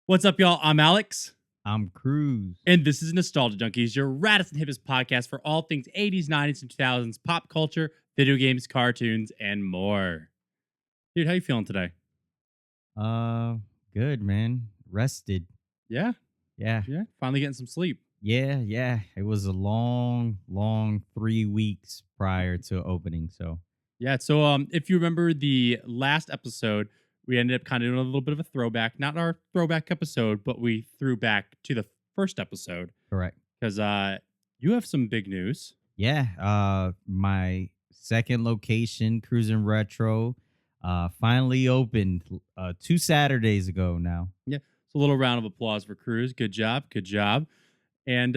What's up, y'all? I'm Alex, I'm Cruz. and this is Nostalgia Junkies, your raddest and hippest podcast for all things 80s, 90s, and 2000s, pop culture, video games, cartoons, and more. Dude, how you feeling today? Uh, Good, man. Rested. Yeah? Yeah. Yeah? Finally getting some sleep. Yeah. It was a long 3 weeks prior to opening. So Yeah, so if you remember the last episode, we ended up kind of doing a little bit of a throwback. Not our throwback episode, but we threw back to the first episode correct. because you have some big news. Yeah. My second location, Cruz'n Retro, finally opened 2 Saturdays ago now. Yeah. So a little round of applause for Cruz. Good job. Good job. And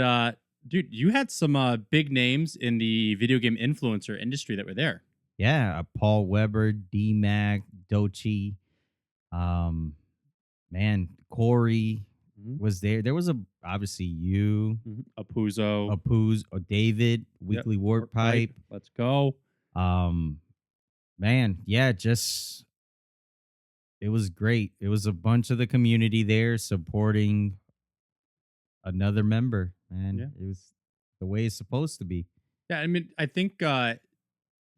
dude, you had some big names in the video game influencer industry that were there. Yeah, Paul Weber, D Mac, Dochi, um, man, Corey Mhm. was there. There was obviously you, Apuzo. Apuz, or David, Yep. Weekly Warp Warp Pipe. Pipe. Let's go. Um, Man, yeah, just it was great. It was a bunch of the community there supporting another member, Yeah. man. It was the way it's supposed to be. Yeah. I mean, I think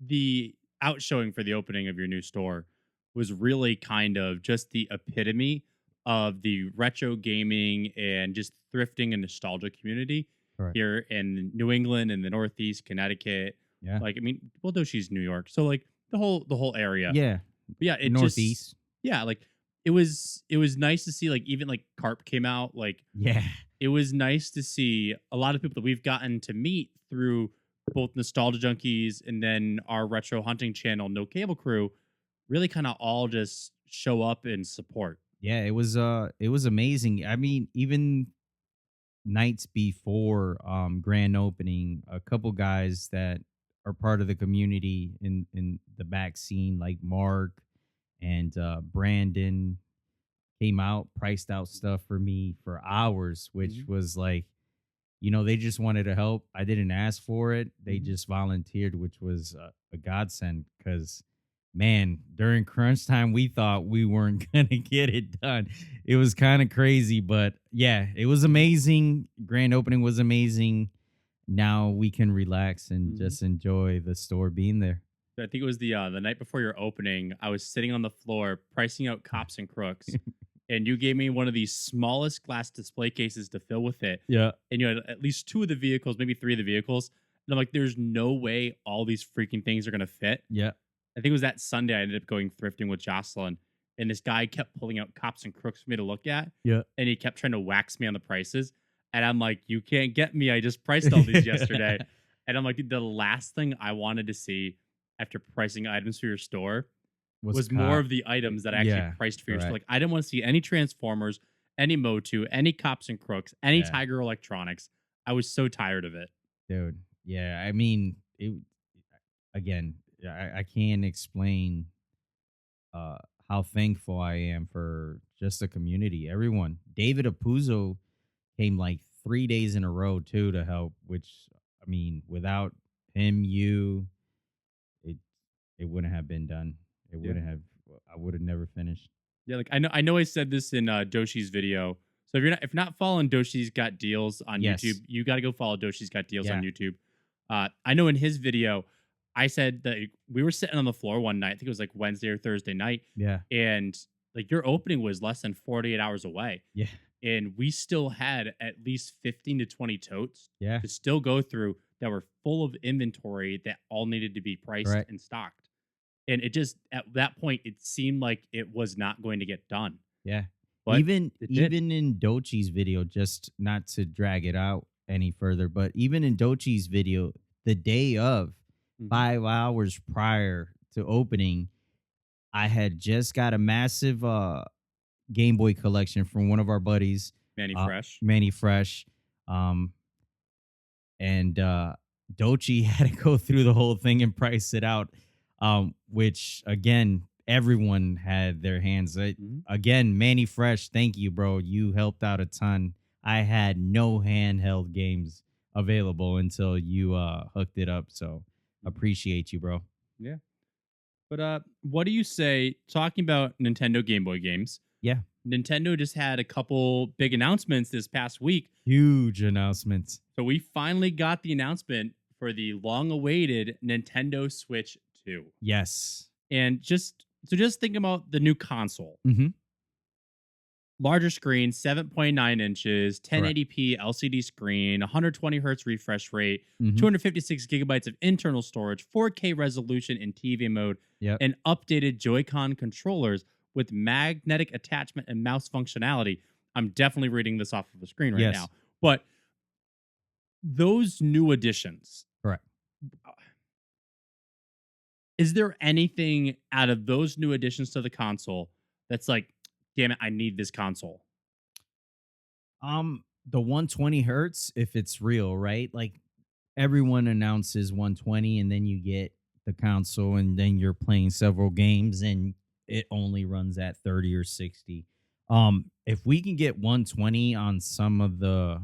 the outshowing for the opening of your new store was really kind of just the epitome of the retro gaming and just thrifting and nostalgia community Correct. here in New England and the Northeast, Connecticut. Yeah. Like, I mean, well, though she's New York, so like the whole area. Yeah. But yeah, it Northeast. just yeah, like it was nice to see like even like Carp came out. Like Yeah. it was nice to see a lot of people that we've gotten to meet through both Nostalgia Junkies and then our retro hunting channel, No Cable Crew, really kind of all just show up and support. Yeah, it was amazing. I mean, even nights before grand opening, a couple guys that are part of the community in the back scene, like Mark and Brandon, came out, priced out stuff for me for hours, which Mhm. was like, they just wanted to help. I didn't ask for it. They Mhm. just volunteered, which was a godsend because, man, during crunch time, we thought we weren't going to get it done. It was kind of crazy, but yeah, it was amazing. Grand opening was amazing. Now we can relax and Mhm. just enjoy the store being there. I think it was the night before your opening. I was sitting on the floor pricing out cops and crooks, and you gave me one of the smallest glass display cases to fill with it. Yeah. And you had at least two of the vehicles, maybe three of the vehicles. And I'm like, there's no way all these freaking things are gonna fit. Yeah. I think it was that Sunday I ended up going thrifting with Jocelyn, and this guy kept pulling out cops and crooks for me to look at, Yeah. and he kept trying to wax me on the prices. And I'm like, you can't get me. I just priced all these yesterday. And I'm like, dude, the last thing I wanted to see after pricing items for your store was more of the items that I actually Yeah, priced for your store. correct. Like, I didn't want to see any Transformers, any Motu, any Cops and Crooks, any Yeah. Tiger Electronics. I was so tired of it. Dude. Yeah. I mean, again, I can't explain uh how thankful I am for just the community. Everyone. David Apuzzo came like 3 days in a row too to help, which I mean, without him, it it wouldn't have been done. It Yeah. wouldn't have I would have never finished. Yeah, like I know I said this in Doshi's video. So if not following Doshi's Got Deals on Yes. YouTube, you got to go follow Doshi's Got Deals on Yeah. YouTube. I know in his video, I said that we were sitting on the floor one night. I think it was like Wednesday or Thursday night, Yeah. and like your opening was less than 48 hours away, Yeah. and we still had at least 15 to 20 totes Yeah. to still go through that were full of inventory that all needed to be priced Right. and stocked. And it just at that point it seemed like it was not going to get done. Yeah. But even it did. even in Dochi's video, just not to drag it out any further, but even in Dochi's video, the day of, Mhm. 5 hours prior to opening, I had just got a massive Game Boy collection from one of our buddies, Manny Fresh. Manny Fresh. And Dochi had to go through the whole thing and price it out, which again, everyone had their hands. Mhm. Again, Manny Fresh, thank you, bro. You helped out a ton. I had no handheld games available until you hooked it up. So appreciate you, bro. Yeah. But what do you say talking about Nintendo Game Boy games? Yeah. Nintendo just had a couple big announcements this past week. Huge announcements. So we finally got the announcement for the long-awaited Nintendo Switch 2. Yes. And just think about the new console. Hmm. Larger screen, 7.9 inches, Correct. 1080p LCD screen, 120 hertz refresh rate, Hmm. 256 gigabytes of internal storage, 4K resolution in TV mode, Yep. and updated Joy-Con controllers with magnetic attachment and mouse functionality. I'm definitely reading this off of the screen right now. Yes. But those new additions, Correct. is there anything out of those new additions to the console that's like, damn it, I need this console? The 120 hertz, if it's real, right? Like everyone announces 120, and then you get the console, and then you're playing several games, and it only runs at 30 or 60. If we can get 120 on some of the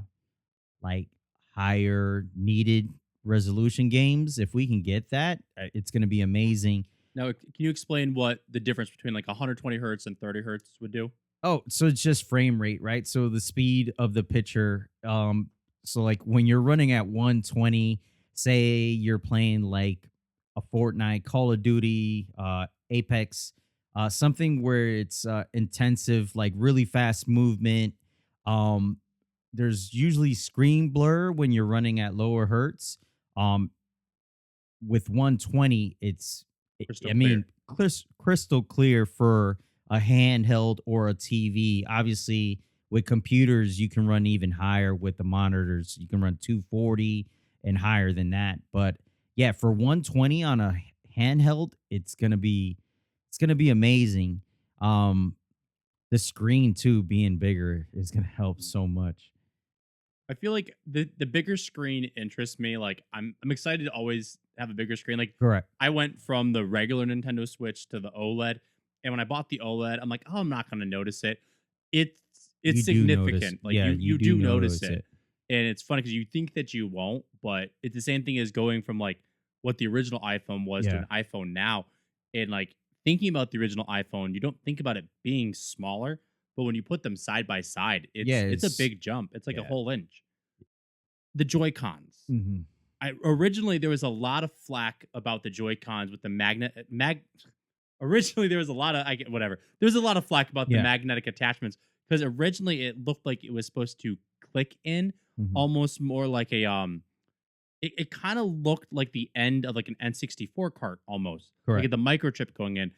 like higher needed resolution games, if we can get that, it's going to be amazing. Now, can you explain what the difference between like 120 hertz and 30 hertz would do? Oh, so it's just frame rate, right? So the speed of the picture. So like when you're running at 120, say you're playing like a Fortnite, Call of Duty, Apex, something where it's intensive, like really fast movement. Um, there's usually screen blur when you're running at lower hertz. Um, with 120, Crystal I mean, clear. crystal clear for a handheld or a TV. Obviously, with computers, you can run even higher with the monitors. You can run 240 and higher than that. But yeah, for 120 on a handheld, it's gonna be amazing. Um, the screen too being bigger is gonna help so much. I feel like the bigger screen interests me. Like I'm excited to always have a bigger screen. Like Correct. I went from the regular Nintendo Switch to the OLED, and when I bought the OLED, I'm like, oh, I'm not going to notice it. It's You it's do notice. significant. Like Yeah, you you do do notice notice it, it. and it's funny because you think that you won't, but it's the same thing as going from like what the original iPhone was to Yeah. an iPhone now, and like thinking about the original iPhone, you don't think about it being smaller, but when you put them side by side, Yeah, it's a big jump. It's like a yeah. whole inch. The Joy Cons. Mhm. I originally there was a lot of flack about the Joy Cons with the mag. Originally, there was a lot of whatever. There was a lot of flack about the Yeah. magnetic attachments because originally it looked like it was supposed to click in Mhm. almost more like a It kind of looked like the end of like an N64 cart almost, like Correct. the microchip going in.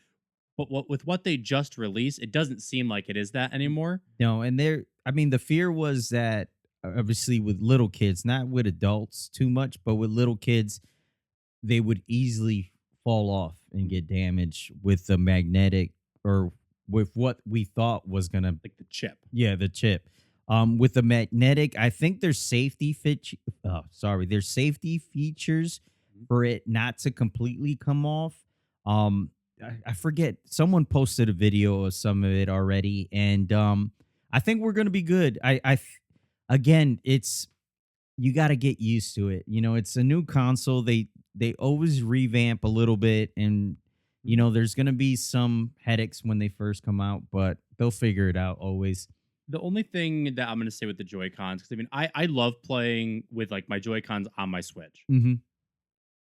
But with what they just released, it doesn't seem like it is that anymore. No, and there I mean, the fear was that obviously with little kids, not with adults too much, but with little kids, they would easily fall off and get damaged with the magnetic or with what we thought was gonna Like the chip. yeah, the chip. With the magnetic, I think there's safety features Mhm. for it not to completely come off. I forget. Someone posted a video of some of it already, and I think we're gonna be good. Again, it's you got to get used to it. It's a new console. They always revamp a little bit, and there's gonna be some headaches when they first come out, but they'll figure it out always. The only thing that I'm gonna say with the Joy Cons, because I mean, I love playing with like my Joy Cons on my Switch. Hmm.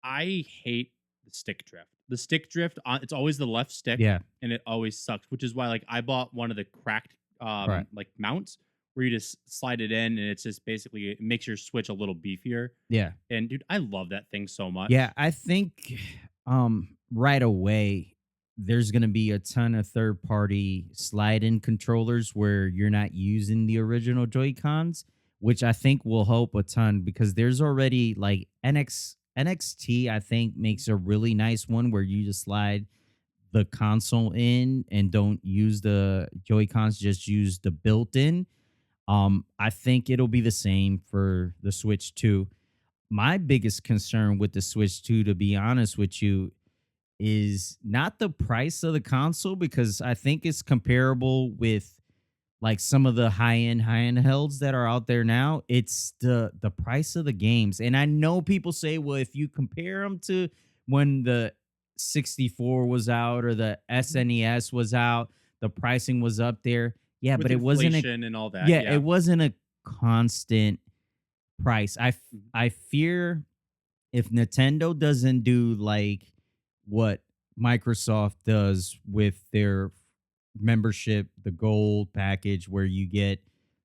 I hate the stick drift. The stick drift, it's always the left stick, Yeah. and it always sucks. Which is why, like, I bought one of the cracked, Right. like mounts where you just slide it in, and it's just basically it makes your Switch a little beefier. Yeah. And dude, I love that thing so Yeah, much. I think right away there's going to be a ton of third party slide in controllers where you're not using the original Joy-Cons, which I think will help a ton because there's already like NXT I think makes a really nice one where you just slide the console in and don't use the Joy-Cons, just use the built-in. I think it'll be the same for the Switch 2. My biggest concern with the Switch 2, to be honest with you, is not the price of the console because I think it's comparable with like some of the high end handhelds that are out there now. It's the price of the games. And I know people say, well, if you compare them to when the 64 was out or the Mhm. SNES was out, the pricing was up there. Yeah, with but it wasn't a inflation and all that. yeah, Yeah. it wasn't a constant price. Mhm. I fear if Nintendo doesn't do like what Microsoft does with their membership, the gold package where you get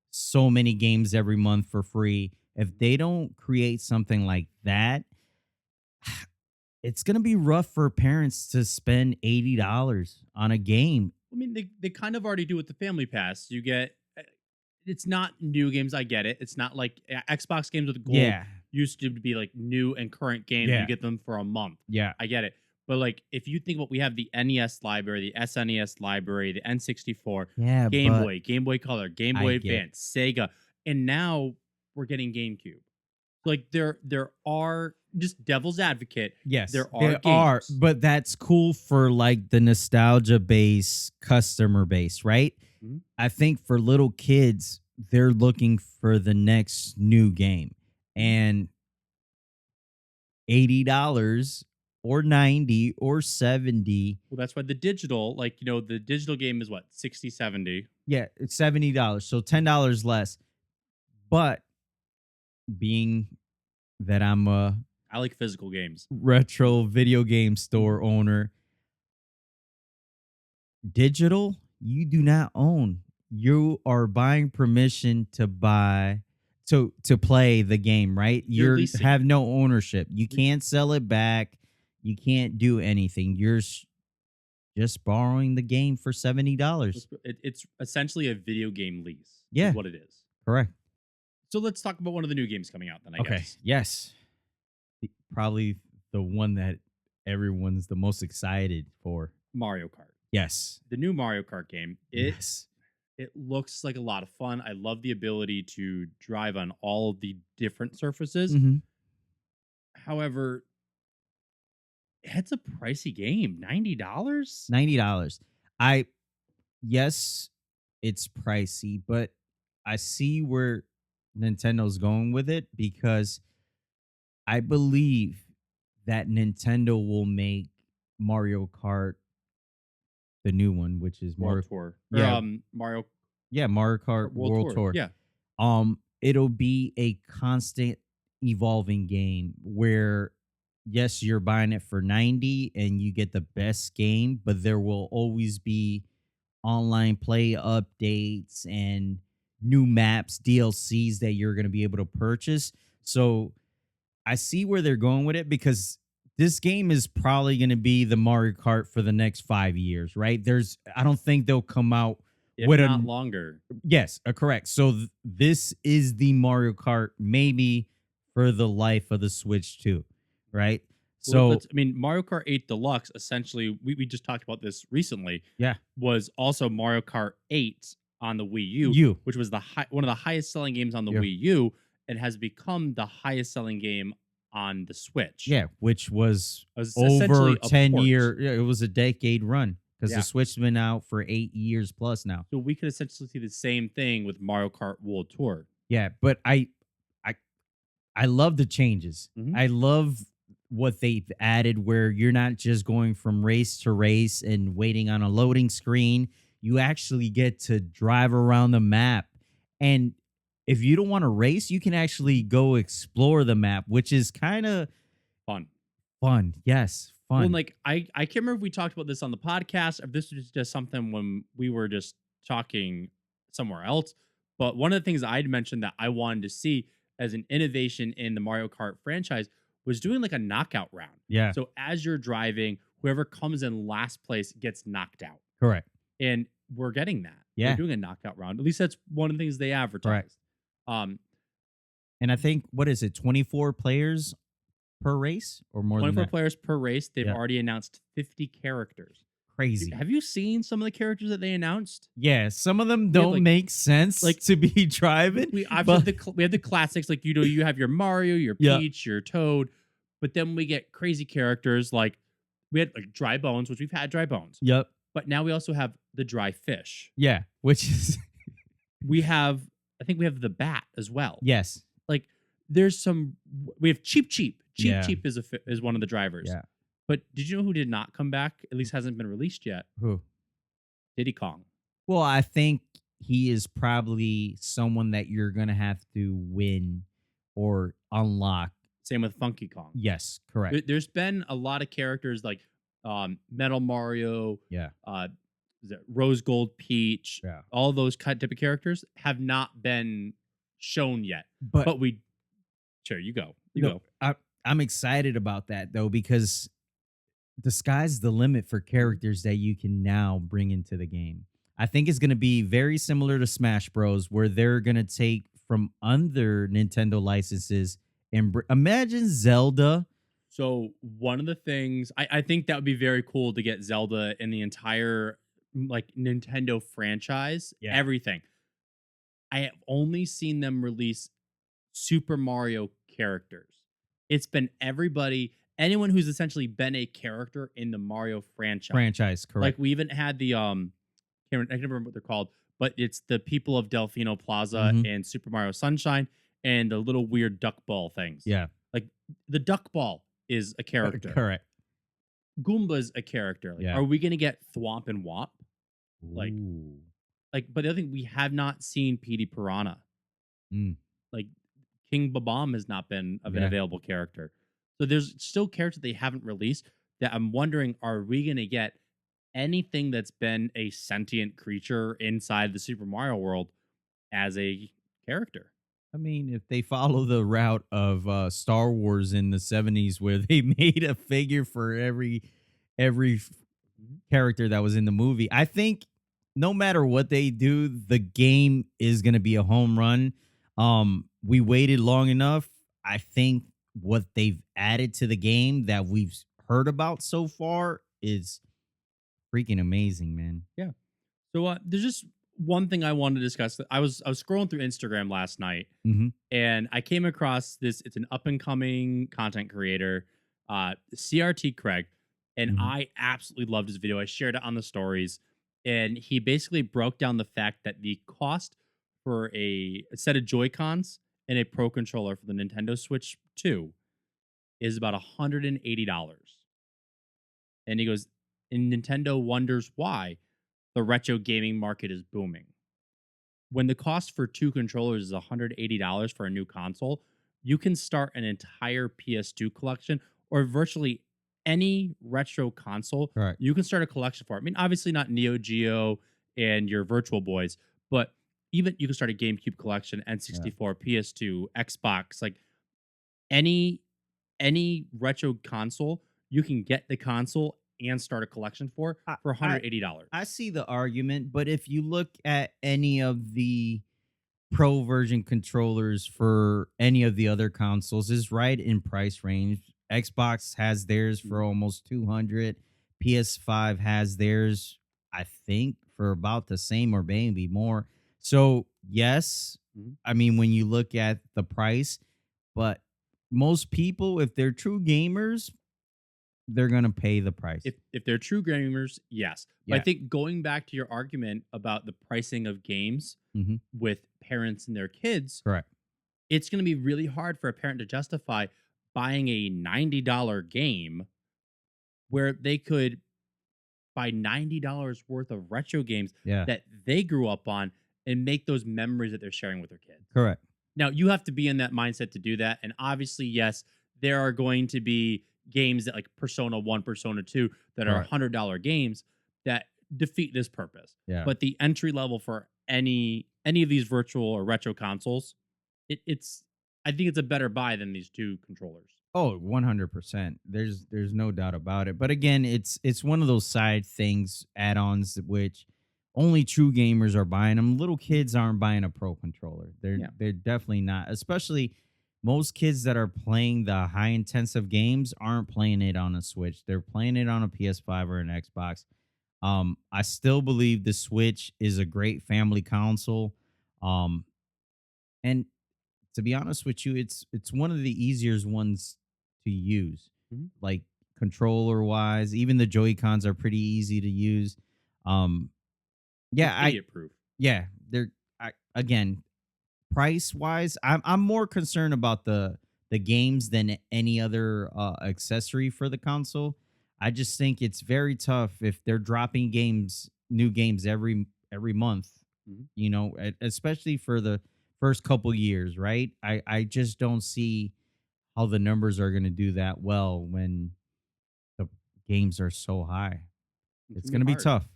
so many games every month for free, if they don't create something like that, it's going to be rough for parents to spend $80 on a game. I mean, they kind of already do with the Family Pass. You get it's not new games. I get it. It's not like Xbox games with gold Yeah. used to be like new and current games, and you Yeah. get them for a month. Yeah. I get it. But like, if you think what we have the NES library, the SNES library, the N64, Yeah, Game but Boy, Game Boy Color, Game I Boy get Advance, Sega, and now we're getting GameCube. Like there are just devil's advocate. yes, There are there are, games. but that's cool for like the nostalgia base customer base, right? Mhm. I think for little kids, they're looking for the next new game. Mhm. And $80 or 90 or 70, Well, that's why the digital, like the digital game is what 60, 70. yeah, it's $70. So $10 less. But being that I'm a I like physical games. retro video game Mhm. store owner, digital, you do not own. You are buying permission to buy to play the game, right? You're You leasing have it. no ownership. You Le- can't sell it back. You can't do anything. You're just borrowing the game for $70. It's essentially a video game lease, is Yeah, what it is. correct. So let's talk about one of the new games coming out then, I Okay. guess. Yes. Probably the one that everyone's the most excited for. Mario Kart. Yes. The new Mario Kart game. It Yes. it looks like a lot of fun. I love the ability to drive on all of the different surfaces. Mhm. However, it's a pricey game. $90? $90. I yes, it's pricey, but I see where Nintendo's going with it because I believe that Nintendo will make Mario Kart the new one, which is World Mario. Tour. Or Yeah, Mario yeah, Mario Kart Kart World World Tour. Tour. Yeah. It'll be a constant evolving game where yes, you're buying it for 90 and you get the best game, but there will always be online play updates and new maps, DLCs that you're going to be able to purchase. So I see where they're going with it because this game is probably going to be the Mario Kart for the next 5 years, right? I don't think they'll come out If with not a, longer. yes, correct. So this is the Mario Kart maybe for the life of the Switch too, right? Well, So I mean, Mario Kart 8 Deluxe, essentially, we just talked about this recently, yeah, was also Mario Kart 8 on the Wii U, you, which was one of the highest selling games on the yeah, Wii U, and has become the highest selling game on the Switch. yeah, which was It was over essentially a 10 port. year. Yeah, it was a decade run because the Yeah. Switch has been out for 8 years plus now. So we could essentially see the same thing with Mario Kart World Tour. Yeah, but I I love the changes. Mhm. I love what they've added where you're not just going from race to race and waiting on a loading screen. You actually get to drive around the map. And if you don't want to race, you can actually go explore the map, which is kind of Fun. fun. Yes, Well, and fun. like I can't remember if we talked about this on the podcast, if this was just something when we were just talking somewhere else. But one of the things I'd mentioned that I wanted to see as an innovation in the Mario Kart franchise was doing like a knockout round. Yeah, So as you're driving, whoever comes in last place gets knocked out. correct. And we're getting that. They're Yeah, doing a knockout round. At least that's one of the things they correct. advertised. Um, And I think, what is it, 24 players per race or more than 24 that? players per race. They've Yeah, already announced 50 characters. crazy. Have you seen some of the characters that they announced? Yeah, some of them We have don't like make sense like to be driving, we obviously but we have the classics like you have your Mario, your yeah, Peach, your Toad, but then we get crazy characters like we had like Dry Bones, which we've had Dry Bones, yep, but now we also have the Dry Fish. yeah, which is We have I think we have the Bat as well. yes, Like there's we have Cheap yeah, Cheap is one of the drivers. yeah. But did you know who did not come back? At least hasn't been released yet. Who? Diddy Kong. Well, I think he is probably someone that you're gonna have to win or unlock. Same with Funky Kong. Yes, correct. There's been a lot of characters like Metal Mario, Yeah, uh, is it Rose Gold Peach, yeah. all those type of characters have not been shown yet. But But we sure you go, you no, go. I'm excited about that though because the sky's the limit for Mhm. characters that you can now bring into the game. I think it's going to be very similar to Smash Bros, where they're going to take from other Nintendo licenses and imagine Zelda. So one of the things I think that would be very cool to get Zelda in the entire like Nintendo franchise, Yeah, everything. I have only seen them release Super Mario characters. It's been everybody, anyone who's essentially been a character in the Mario franchise. franchise, Like correct. we even had the I can't remember what they're called, but it's the people of Delfino Plaza Hmm. and Super Mario Sunshine and the little weird duck ball things. Yeah, Like the duck ball is a character. correct. Goomba's a character. Like, Yeah. are we gonna get Thwomp and Womp? Like, Ooh. but the other thing we have not seen Petey Piranha. Mm. Like King Babam has not been of an Yeah. available character. So there's still characters they haven't released that I'm wondering, are we gonna get anything that's been a sentient creature inside the Super Mario world as a character? I mean, if they follow the route of Star Wars in the '70s, where they made a figure for every Mhm. character that was in the movie, I think no matter what they do, the game is going to be a home run. We waited long enough. I think what they've added to the game that we've heard about so far is freaking amazing, man. Yeah. So there's just one thing I wanted to discuss. I was scrolling through Instagram last night Hmm. and I came across this. It's an up and coming content creator, CRT Craig, and Hmm. I absolutely loved his video. I shared it on the stories, and he basically broke down the fact that the cost for a set of Joy Cons and a Pro controller for the Nintendo Switch 2 is about $180. And he goes, and Nintendo wonders why the retro gaming market is booming. When the cost for two controllers is $180 for a new console, you can start an entire PS2 collection or virtually any retro console. Correct. You can start a collection for it. I mean, obviously not Neo Geo and your Virtual Boys, but even you can start a GameCube collection, Yeah. N64, PS2, Xbox, like any retro console, you can get the console and start a collection I, for I $180. I see the argument, but if you look at any of the pro version controllers for any of the other consoles is right in price range. Xbox has theirs for almost 200. PS5 has theirs, I think, for about the same or maybe more. So, yes, Mhm. I mean, when you look at the price, but most people, if they're true gamers, they're going to pay the price. If they're true gamers, yes. But I Yeah. think going back to your argument about the pricing of games Hmm. with parents and their kids, Correct. it's going to be really hard for a parent to justify buying a $90 game where they could buy $90 worth of retro games Yeah. that they grew up on and make those memories that they're sharing with their kids. Correct. Now, you have to be in that mindset to do that. And obviously, yes, there are going to be games that like Persona 1, Persona 2 that are Correct. $100 games that defeat this purpose. Yeah. But the entry level for any of these virtual or retro consoles, it's I think it's a better buy than these two controllers. Oh, 100%. There's no doubt about it. But again, it's one of those side things, add-ons which only true gamers are buying them. Little kids aren't buying a pro controller. They're Yeah. they're definitely not. Especially most kids that are playing the high intensive games aren't playing it on a Switch. They're playing it on a PS5 or an Xbox. I still believe the Switch is a great family console. Um, and to be honest with you, it's one of the easier ones to use. Mhm. Like controller wise, even the Joy Cons are pretty easy to use. Um, It's yeah, I idiot proof. yeah, they're again price wise. I'm more concerned about the games than any other accessory for the console. I just think it's very tough if they're dropping games, new games every month. Mhm. especially for the first couple years, right? I just don't see how the numbers are going to do that well when the games are so high. It's It's gonna going be to be hard. tough.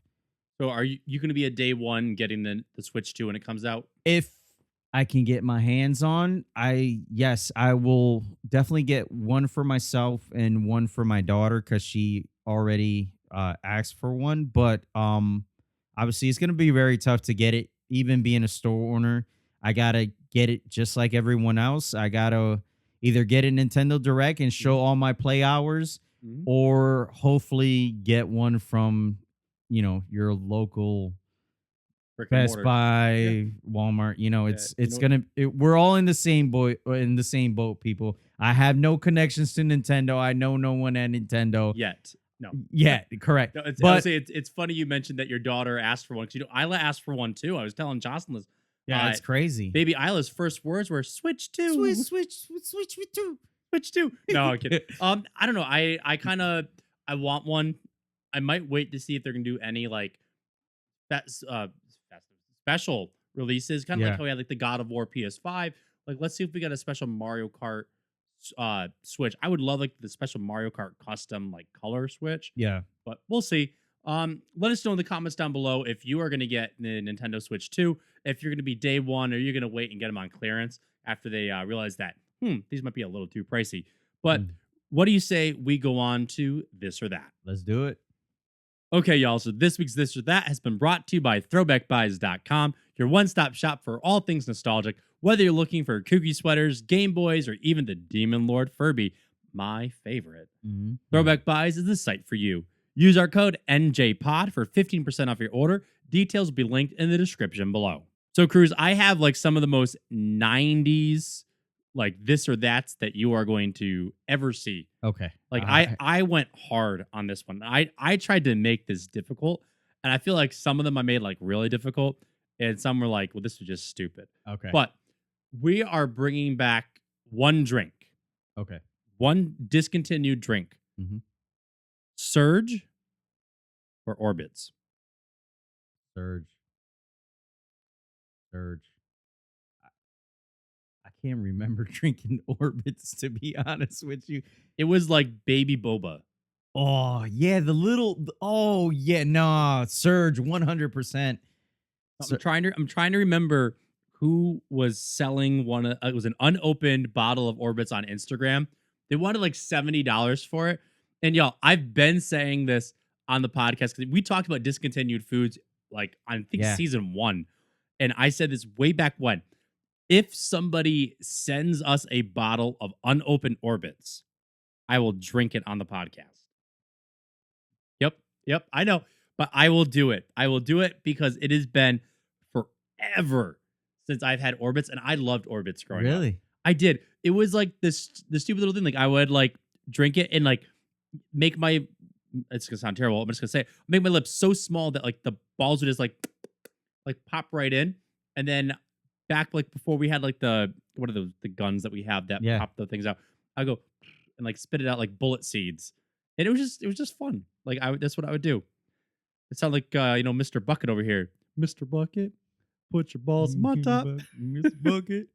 So are you gonna be a day one getting the Switch 2 when it comes out? If I can get my hands on, yes, I will definitely get one for myself and one for my daughter cuz she already asked for one, but obviously it's going to be very tough to get it even being a store owner. I got to get it just like everyone else. I got to either get a Nintendo Direct and show Mhm, all my play hours mhm. or hopefully get one from, your local Brick and Best mortars. Yeah, Buy, Walmart, yeah. You it's know gonna we're all in the same boat, people. I have no connections to Nintendo. I know no one at Nintendo. yet. No. Yeah, correct. No, I would But say it's funny you mentioned that your daughter asked for one because Isla asked for one too. I was telling Jocelyn this. yeah, Uh, it's crazy. baby Isla's first words were "Switch Switch, 2, switch, switch with two. Switch 2." No, I'm kidding. I don't know. I kind of I want one. I might wait to see if they're gonna do any like that's special releases, kind of like Yeah, how we had like the God of War PS5. Like, let's see if we got a special Mario Kart Switch. I would love like the special Mario Kart custom like color Switch, yeah. but we'll see. Let us know in the comments down below if you are going to get the Nintendo Switch 2, if you're going to be day one, or you're going to wait and get them on clearance after they realize that these might be a little too pricey. But Mm, what do you say we go on to this or that? let's do it. Okay, y'all. So this week's This or That has been brought to you by ThrowbackBuys.com, your one stop shop for all things nostalgic. Whether you're looking for kooky sweaters, Game Boys, or even the Demon Lord Furby, my favorite. Mhm. Throwback Buys is the site for you. Use our code NJPOD for 15% off your order. Details will be linked in the description below. So, Cruz, I have like some of the most 90s, like this or that's that you are going to ever see. Okay. Like I went hard on this one. I tried to make this difficult, and I feel like some of them I made like really difficult, and some were like, well, this was just stupid. Okay. But we are bringing back one drink, Okay. one discontinued drink: Mhm. Surge or Orbitz. Surge, surge. I, I can't remember drinking Orbits to be honest with you. It was like baby boba. Oh, yeah, oh, yeah, nah, Surge 100%. I'm trying to remember who was selling one. It was an unopened bottle of Orbitz on Instagram. They wanted like $70 for it. And y'all, I've been saying this on the podcast because we talked about discontinued foods like I think Yeah, season one, and I said this way back when. If somebody sends us a bottle of unopened Orbitz, I will drink it on the podcast. Yep. Yep. I know. But I will do it. I will do it because it has been forever since I've had Orbits, and I loved Orbits growing up. really? I did. It was like this the stupid little thing. Like I would like drink it and like make my it's gonna sound terrible. I'm just gonna say it, make my lips so small that like the balls would just like pop right in. And then back like before we had like the what are the guns that we have that Yeah. pop the things out. I go and like spit it out like bullet seeds. And it was just fun. Like that's what I would do. It sounded like Mr. Bucket over here. Mr. Bucket, put your balls in my top. Miss Bucket.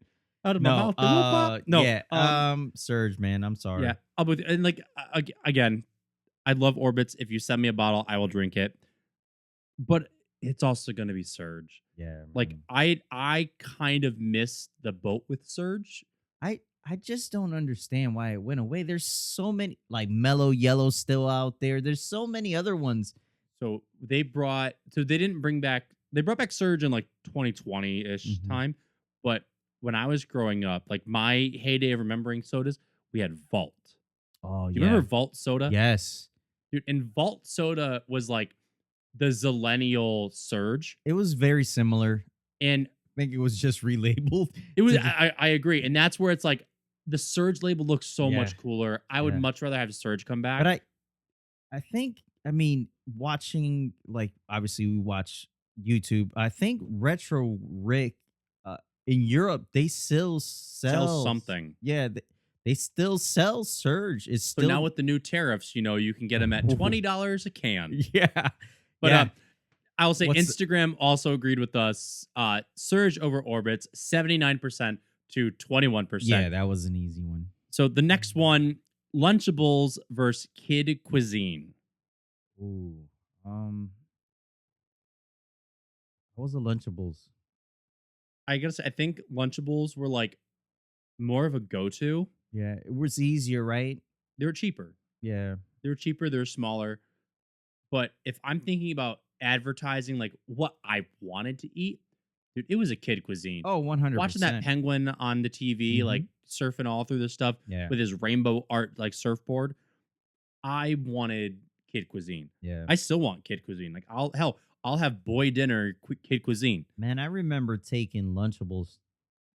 Out of my No, mouth, they will pop. No, yeah, Surge, man, I'm yeah. sorry. I'm with you. And like again, I love Orbits. If you send me a bottle, I will drink it. But it's also gonna be Surge. Yeah, Like man. I kind of missed the boat with Surge. I just don't understand why it went away. There's so many like Mellow Yellow still out there. There's so many other ones. So they brought back Surge in like 2020-ish Mhm. time. But when I was growing up, like my heyday of remembering sodas, we had Vault. Oh, Do you remember yeah. Vault Soda? Yes. Dude, and Vault Soda was like the Zillennial Surge. It was very similar. And I think it was just relabeled it was to the I agree. And that's where it's like the Surge label looks so Yeah, much cooler. I would yeah. much rather have Surge come But back. I think, I mean, watching, like, obviously we watch YouTube. I think Retro Rick in Europe, they still Sell sell, something. yeah, they still sell Surge. It's So now still, with the new tariffs, you can get them at $20 a can. yeah, But yeah. I will say What's Instagram also agreed with us. Surge over Orbitz, 79% to 21%. yeah, that was an easy one. So the next one, Lunchables versus Kid Cuisine. Ooh. What was the Lunchables? I guess I think Lunchables were like more of a go-to. Yeah, it was easier, right? They were cheaper. Yeah. They were cheaper. They were smaller. But if I'm thinking about advertising like what I wanted to eat, dude, it was a Kid Cuisine. Oh, Watching that 100%. penguin on the TV, like Mhm. surfing all through this stuff Yeah. with his rainbow art like surfboard, I wanted Kid Cuisine. Yeah. I still want Kid Cuisine. Like I'll have boy dinner Kid Cuisine. Man, I remember taking Lunchables to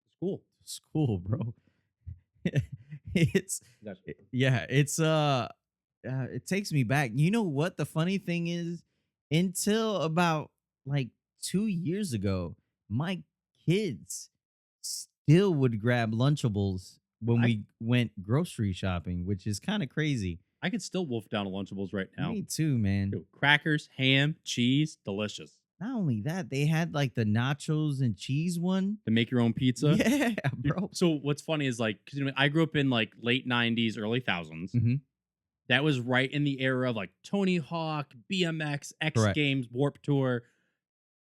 It's cool. school, bro. it's That's yeah, it takes me back. You know what the funny thing is? Until about like 2 years ago, my kids still would grab Lunchables when I we went grocery shopping, which is kind of crazy. I could still wolf down a Lunchables right now. Me too, man. Dude, crackers, ham, cheese, delicious. Not only that, they had like the nachos and cheese one. To make your own pizza. Yeah, Dude, bro. so what's funny is like, 'cause, I grew up in like late 90s, early thousands. Hmm. That was right in the era of like Tony Hawk, BMX, X Correct. Games, Warp Tour.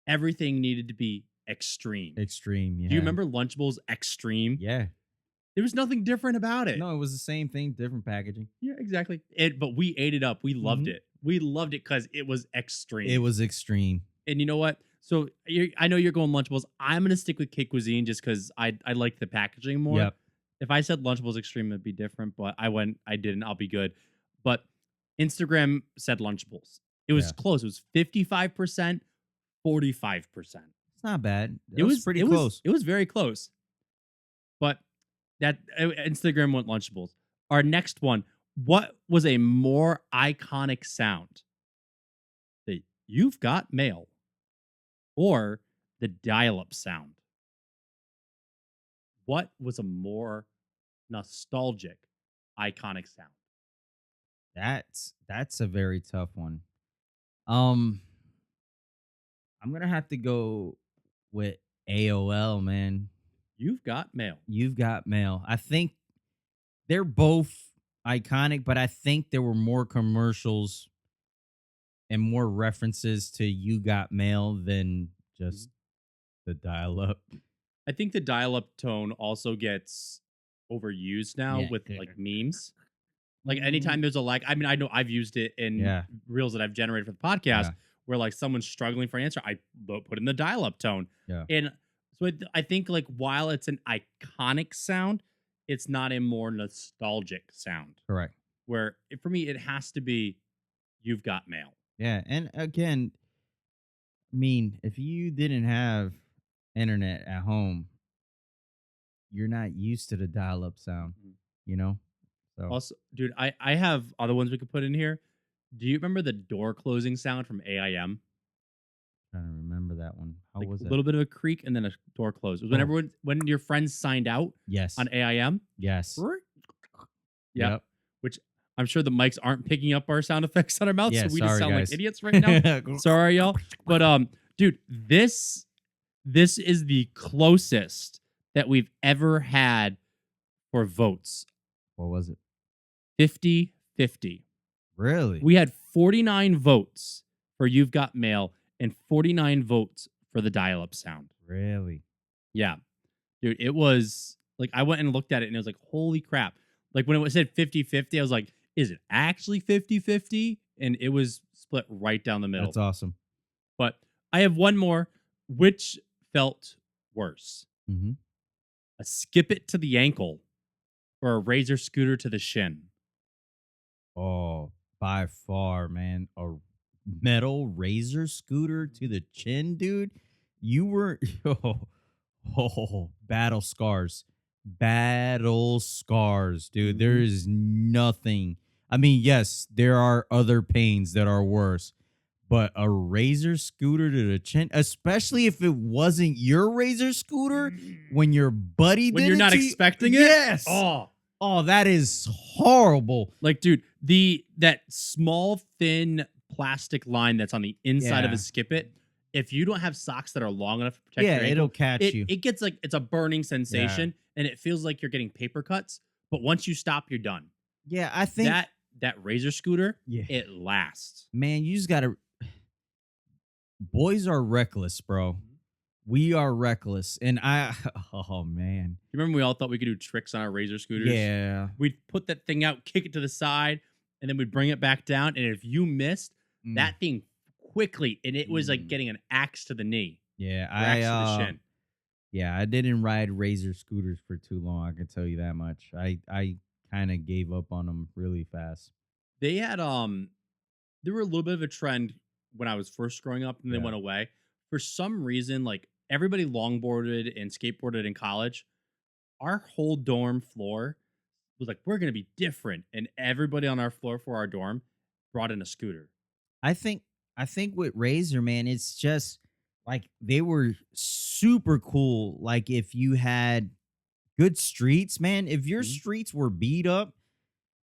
Everything needed to be extreme. Extreme. Yeah. Do you remember Lunchables Extreme? Yeah. There was nothing different about it. No, it was the same thing, different packaging. Yeah, exactly. But we ate it up. We loved Mhm. it. We loved it because it was extreme. It was extreme. And you know what? So I know you're going Lunchables. I'm gonna stick with Kid Cuisine just because I like the packaging more. Yep. If I said Lunchables Extreme, it'd be different. But I didn't. I'll be good. But Instagram said Lunchables. It was Yeah. close. It was 55%, 45%. It's not bad. It was pretty close. It was very close. But that Instagram went Lunchables. Our next one. What was a more iconic sound? The "You've Got Mail" or the dial-up sound? What was a more nostalgic, iconic sound? That's a very tough one. Um, I'm gonna have to go with AOL, man. You've Got Mail. You've got mail. I think they're both iconic, but I think there were more commercials and more references to You Got Mail than just the dial up. I think the dial-up tone also gets overused now Yeah. with like memes. Like Mhm. anytime there's a like, I mean, I know I've used it in Yeah. reels that I've generated for the podcast Yeah. where like someone's struggling for an answer, I put in the dial-up tone. Yeah. And so I think like while it's an iconic sound, it's not a more nostalgic sound. Correct. Where for me, it has to be "You've Got Mail." Yeah. And again, I mean, if you didn't have internet at home, you're not used to the dial up sound, Mhm. you know? So Also, dude, I have other ones we could put in here. Do you remember the door closing sound from AIM? trying to remember that one. How Like was a it? little bit of a creak and then a door close. It was when Oh. everyone when your friends signed out Yes. on AIM. Yes. Yeah. Yep. Which I'm sure the mics aren't picking up our sound effects on our mouths, Yeah, so we just sorry, sound guys. like idiots right now. Sorry, y'all. But dude, this is the closest that we've ever had for votes. What was it? 50-50. Really? We had 49 votes for You've Got Mail and 49 votes for the dial-up sound. Really? Yeah. Dude, it was like I went and looked at it and it was like, holy crap. Like when it said 50-50, I was like, is it actually 50-50? And it was split right down the middle. That's awesome. But I have one more. Which felt worse? Mm-hmm. A skip it to the ankle or a razor scooter to the shin? Oh, by far, man. A metal razor scooter to the chin, dude. You were battle scars. Battle scars, dude. There Mhm. is nothing. I mean, yes, there are other pains that are worse, but a razor scooter to the chin, especially if it wasn't your razor scooter when your buddy did When you're it not to you- expecting it? Yes. Oh, that is horrible. like, dude, that small, thin plastic line that's on the inside of a Yeah. skippet. If you don't have socks that are long enough to protect Yeah, your it'll ankle, catch you. it gets like it's a burning Yeah. sensation and it feels like you're getting paper cuts. But once you stop, you're done. Yeah, I think That razor scooter, yeah. it lasts. Man, you just gotta boys are reckless, bro. Mhm. We are reckless. And I oh man. You remember we all thought we could do tricks on our razor scooters? Yeah. We'd put that thing out, kick it to the side, and then we'd bring it back down. And if you missed Mm, that thing quickly, and it was like mm. getting an axe to the knee Yeah, or axe to the shin. yeah, I didn't ride razor scooters for too long, I can tell you that much. I kind of gave up on them really fast. They had they were a little bit of a trend when I was first growing up, and they Yeah. went away. For some reason, like everybody longboarded and skateboarded in college. Our whole dorm floor was like, we're gonna be different, and everybody on our floor for our dorm brought in a scooter. I think I think with Razor, man, it's just like they were super cool. Like if you had good streets, man, if your Mhm. streets were beat up,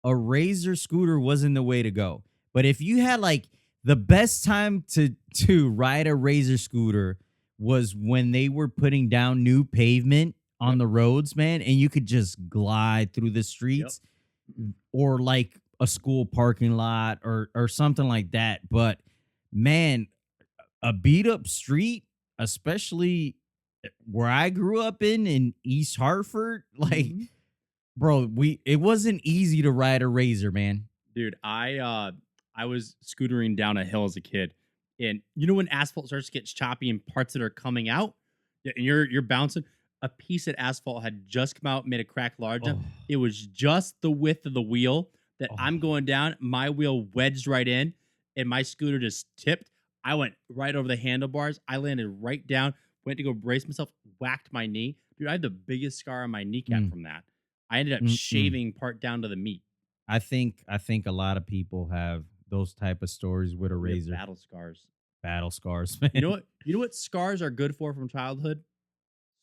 a Razor scooter wasn't the way to go. But if you had like the best time to ride a Razor scooter was when they were putting down new pavement on Yep. the roads, man, and you could just glide through the Yep. streets or like a school parking lot or something like that. But man, a beat up street, especially where I grew up in East Hartford, like Mhm. bro, it wasn't easy to ride a Razor, man. Dude, I was scootering down a hill as a kid, and you know when asphalt starts to get choppy and parts that are coming out, yeah, and you're bouncing. A piece of asphalt had just come out, made a crack large enough. Oh, It was just the width of the wheel that oh, I'm going down. My wheel wedged right in, and my scooter just tipped. I went right over the handlebars. I landed right down. Went to go brace myself, whacked my knee. Dude, I had the biggest scar on my kneecap mm, from that. I ended up mm. shaving part down to the meat. I think a lot of people have those type of stories with a We have Razor. battle scars. Battle scars, You know man. what? You know what scars are good for from childhood?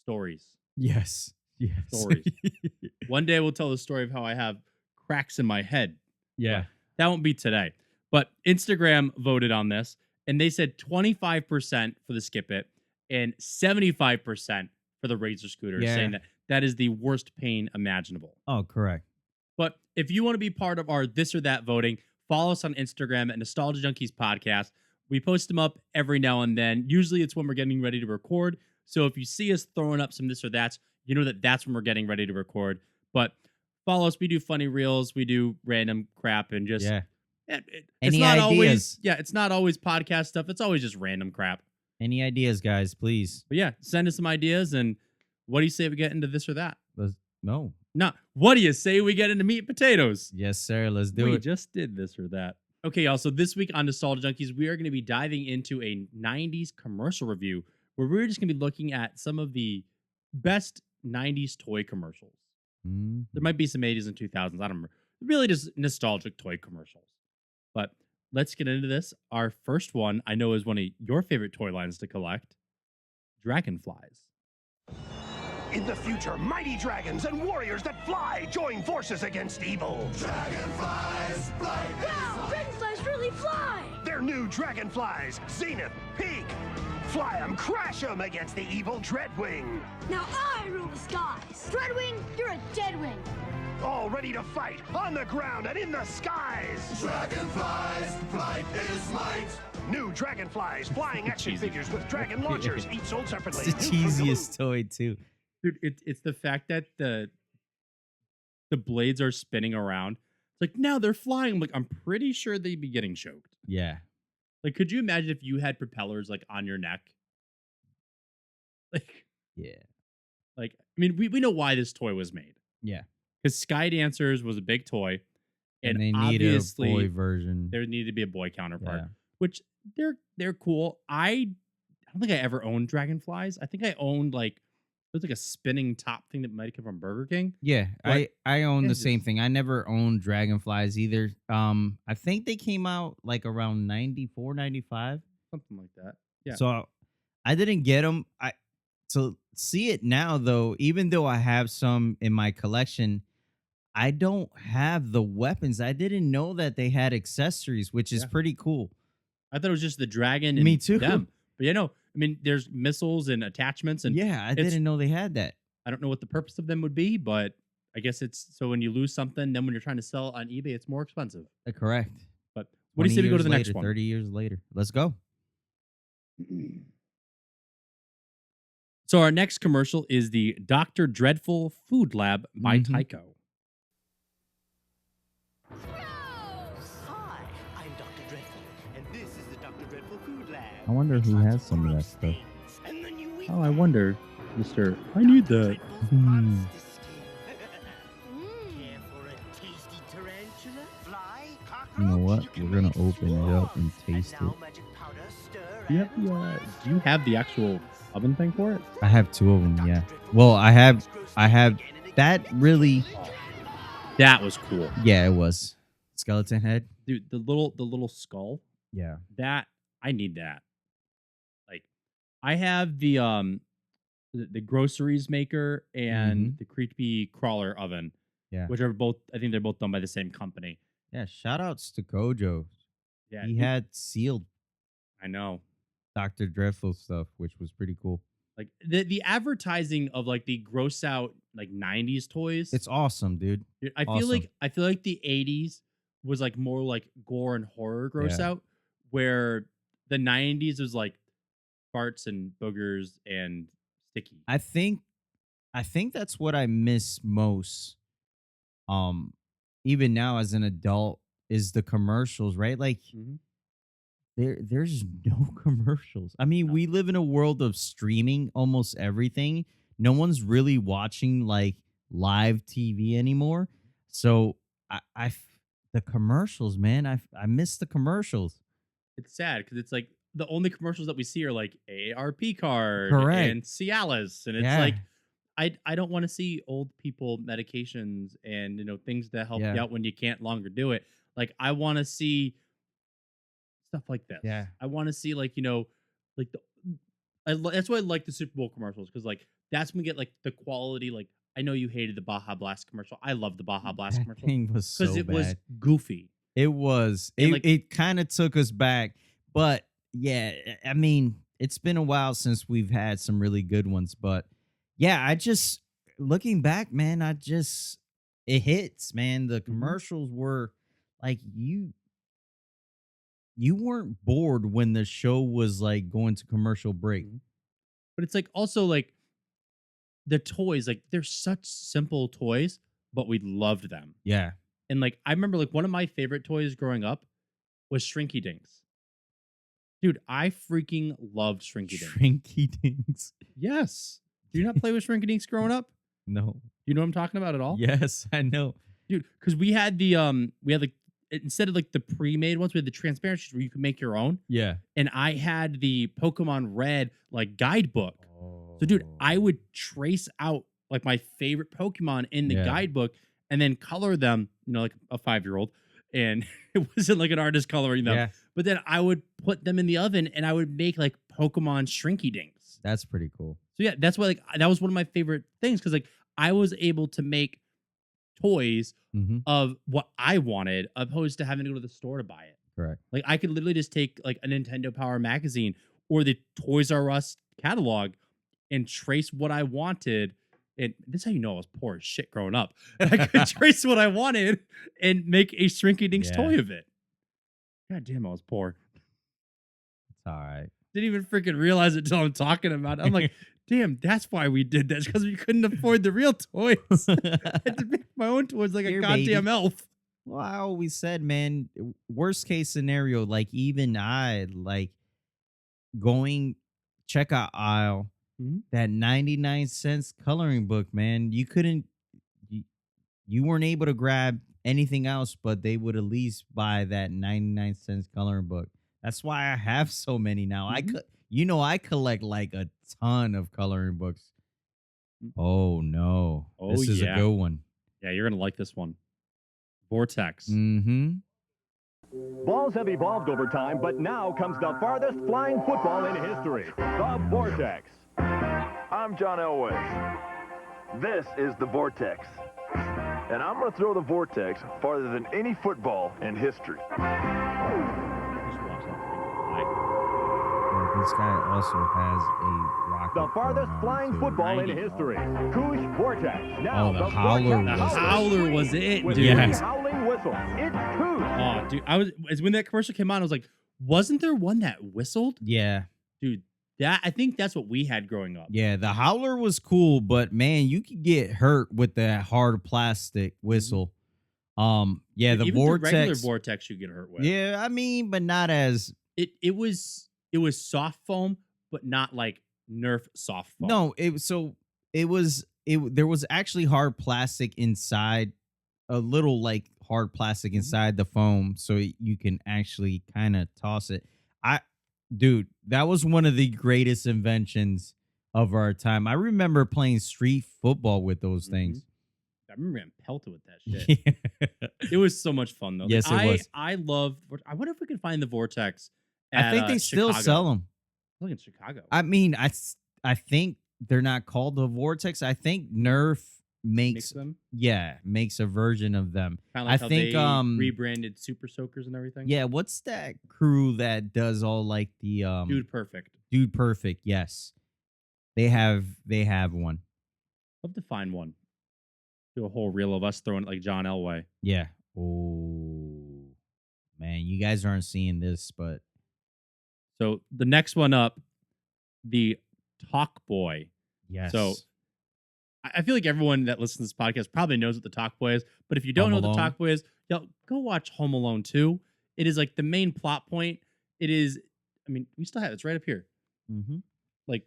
Stories. Yes. Yes. Stories. One day we'll tell the story of how I have cracks in my head, Yeah. but that won't be today. But Instagram voted on this, and they said 25% for the skip it and 75% for the razor scooter, saying Yeah. that that is the worst pain imaginable. Oh, correct. But if you want to be part of our this or that voting, follow us on Instagram at Nostalgia Junkies Podcast. We post them up every now and then. Usually it's when we're getting ready to record. So if you see us throwing up some this or that's, you know that that's when we're getting ready to record. But follow us. We do funny reels. We do random crap and just Yeah. it's Any not always ideas? it's not always podcast stuff. It's always just random crap. Any ideas, guys, please. But yeah, send us some ideas and what do you say we get into this or that? Let's no. No, what do you say we get into meat and potatoes? Yes, sir. Let's do We it. just did this or that. Okay, y'all. So this week on Nostalgia Junkies, we are going to be diving into a 90s commercial review where we're just going to be looking at some of the best 90s toy commercials. Mhm. There might be some 80s and 2000s. I don't remember. Really just nostalgic toy commercials. But let's get into this. Our first one I know is one of your favorite toy lines to collect, Dragonflies. In the future, mighty dragons and warriors that fly join forces against evil. Dragonflies, fly! Wow, dragonflies really fly! Their new dragonflies, Zenith, Peak. Fly 'em, crash 'em against the evil Dreadwing. Now I rule the skies. Dreadwing, you're a deadwing. All ready to fight on the ground and in the skies. Dragonflies, flight is might. New Dragonflies, flying action Cheesy. figures with dragon launchers, each sold separately. It's the New from cheesiest toy too. Dude, it's the fact that the blades are spinning around. It's like now they're flying. I'm like, I'm pretty sure they'd be getting choked. Yeah. Like, could you imagine if you had propellers like on your neck? Like, Yeah. I mean, we know why this toy was made. Yeah. Because Sky Dancers was a big toy, and, And they need a obviously boy version. there needed to be a boy counterpart, Yeah. which they're cool. I don't think I ever owned Dragonflies. I think I owned like it was like a spinning top thing that might have come from Burger King. Yeah, But I own yeah, the same just- thing. I never owned Dragonflies either. I think they came out like around 94, 95. Something like that. Yeah. So I didn't get them. I to see it now though, even though I have some in my collection, I don't have the weapons. I didn't know that they had accessories, which is Yeah. pretty cool. I thought it was just the dragon and Me too. them. But I mean, there's missiles and attachments, and Yeah, I didn't know they had that. I don't know what the purpose of them would be, but I guess it's so when you lose something, then when you're trying to sell on eBay, it's more expensive. Correct. But what do you say we go to the next later, one? 30 years later. Let's go. So our next commercial is the Dr. Dreadful Food Lab by Tyco. Hi, I'm Dr. Dreadful, and this is the Dr. Dreadful Food Lab. I wonder It's who lots has some of that gross stuff. things, and then you eat Oh, I them. wonder, Mr. I need that. Dreadful's monster skin. Care for a tasty tarantula? Fly? Cockroach? You know what? You can We're gonna make open it up and taste now it. magic powder, stir, Do you and do you have the actual oven thing for it? I have 2 of them, yeah. Well, I have that really, That was cool. yeah, it was. Skeleton head. Dude, the little skull, Yeah. that I need that. Like I have the groceries maker and the creepy crawler oven. Yeah. Which are both, I think they're both done by the same company. Yeah, shout outs to Kojo. Yeah. He had sealed I know. Dr. Dreadful stuff, which was pretty cool. Like the advertising of like the gross out like 90s toys. It's awesome, dude. Dude, I awesome. feel like the 80s was like more like gore and horror gross Yeah. out, where the 90s was like farts and boogers and sticky. I think that's what I miss most. Even now as an adult is the commercials, right? Like Mhm. there's no commercials. I mean, we live in a world of streaming almost everything. No one's really watching like live TV anymore. So the commercials, man, I miss the commercials. It's sad because it's like the only commercials that we see are like AARP card Correct. and Cialis, and it's Yeah. like I don't want to see old people medications and things that help Yeah. you out when you can't longer do it. Like I want to see stuff like this. Yeah. I want to see like like that's why I like the Super Bowl commercials, because like that's when we get like the quality. Like I know you hated the Baja Blast commercial. I love the Baja Blast That commercial thing was so because it was bad. goofy. It was. And, It like- it kind of took us back, but yeah, I mean, it's been a while since we've had some really good ones, but yeah, I just looking back, man, it hits, man. The commercials were like you weren't bored when the show was like going to commercial break. But it's like also like the toys, like they're such simple toys, but we loved them. Yeah. And like I remember like one of my favorite toys growing up was Shrinky Dinks. Dude, I freaking loved Shrinky Dinks. Shrinky Dinks. Yes. Do you not play with Shrinky Dinks growing up? No. Do you know what I'm talking about at all? Yes, I know. Dude, because we had like instead of like the pre-made ones, we had the transparent sheets where you could make your own. Yeah. And I had the Pokemon Red like guidebook. So, dude, I would trace out like my favorite Pokemon in the Yeah. guidebook and then color them, like a 5-year-old. And it wasn't like an artist coloring them. Yeah. But then I would put them in the oven and I would make like Pokemon Shrinky Dinks. That's pretty cool. So, yeah, that's why like that was one of my favorite things, because like I was able to make toys Mm-hmm. of what I wanted opposed to having to go to the store to buy it. Correct. Like I could literally just take like a Nintendo Power magazine or the Toys R Us catalog and trace what I wanted. And this is how you know I was poor as shit growing up. And I could trace what I wanted and make a Shrinky Dinks Yeah. toy of it. God damn, I was poor. It's all right. Didn't even freaking realize it until I'm talking about it. I'm like, damn, that's why we did this, because we couldn't afford the real toys. I had to make my own toys like Here, a goddamn baby. elf. Well, I always said, man, worst case scenario, like even I like going checkout aisle, Mhm. that 99 cents coloring book, man. You couldn't, you weren't able to grab anything else, but they would at least buy that 99 cents coloring book. That's why I have so many now. I could, I collect like a ton of coloring books. Oh no. Oh, this is yeah. a good one. Yeah, you're going to like this one. Vortex. Mm-hmm. Balls have evolved over time, but now comes the farthest flying football in history, the Vortex. I'm John Elway. This is the Vortex. And I'm going to throw the Vortex farther than any football in history. This guy also has a rocket. The farthest going on, flying too. football in history. Cruz'n Vortex. Now Oh, the howler Vortex was- Howler was it, with dude. Yes. three howling whistles. It's Cruz. Oh, dude, as when that commercial came on, I was like, wasn't there one that whistled? Yeah. Dude, I think that's what we had growing up. Yeah, the howler was cool, but man, you could get hurt with that hard plastic whistle. Yeah, the Even vortex. the regular vortex you get hurt with. Yeah, I mean, but not as It was soft foam, but not like Nerf soft foam. no. There was actually hard plastic inside, a little like hard plastic inside the foam, so you can actually kind of toss it. Dude, that was one of the greatest inventions of our time. I remember playing street football with those things. I remember getting pelted with that shit. It was so much fun though. Yes, it was. I love. I wonder if we can find the vortex. I think they still Chicago. sell them. Look in Chicago. I mean, I think they're not called the Vortex. I think Nerf makes them makes a version of them. kind of like I how think they rebranded Super Soakers and everything. yeah, what's that crew that does all like the Dude Perfect, yes. They have one. Love to find one. Do a whole reel of us throwing it like John Elway. Yeah. Oh man, you guys aren't seeing this, but So the next one up, the Talk Boy. yes. So I feel like everyone that listens to this podcast probably knows what the Talk Boy is. But if you don't know what the Talk Boy is, yo, go watch Home Alone 2. It is like the main plot point. It is, I mean, we still have it's right up here. Like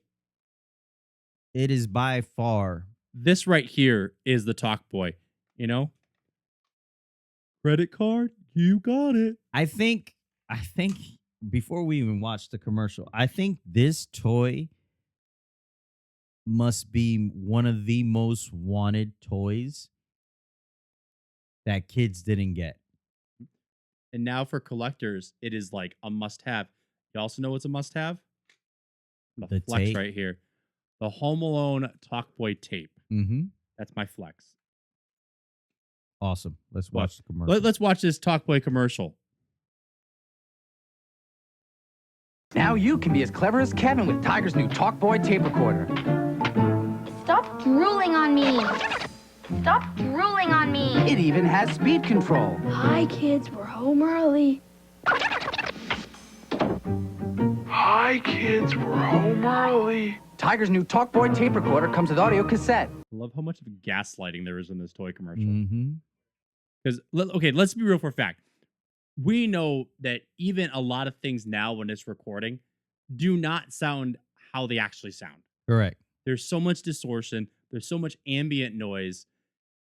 it is by far this right here is the Talk Boy, you know? Credit card, you got it. I think before we even watch the commercial, I think this toy must be one of the most wanted toys that kids didn't get. And now for collectors, it is like a must-have. You also know what's a must-have? I'm gonna The flex tape. right here. The Home Alone Talk Boy tape. Mm-hmm. That's my flex. Awesome. Let's watch the commercial. Let's watch this Talk Boy commercial. Now you can be as clever as Kevin with Tiger's new Talk Boy tape recorder. Stop drooling on me. Stop drooling on me. It even has speed control. Hi, kids. We're home early. Hi, kids. We're home early. Tiger's new Talk Boy tape recorder comes with audio cassette. I love how much of gaslighting there is in this toy commercial. Mm-hmm. Because, okay, let's be real for a fact. We know that even a lot of things now when it's recording do not sound how they actually sound. Correct. There's so much distortion. There's so much ambient noise.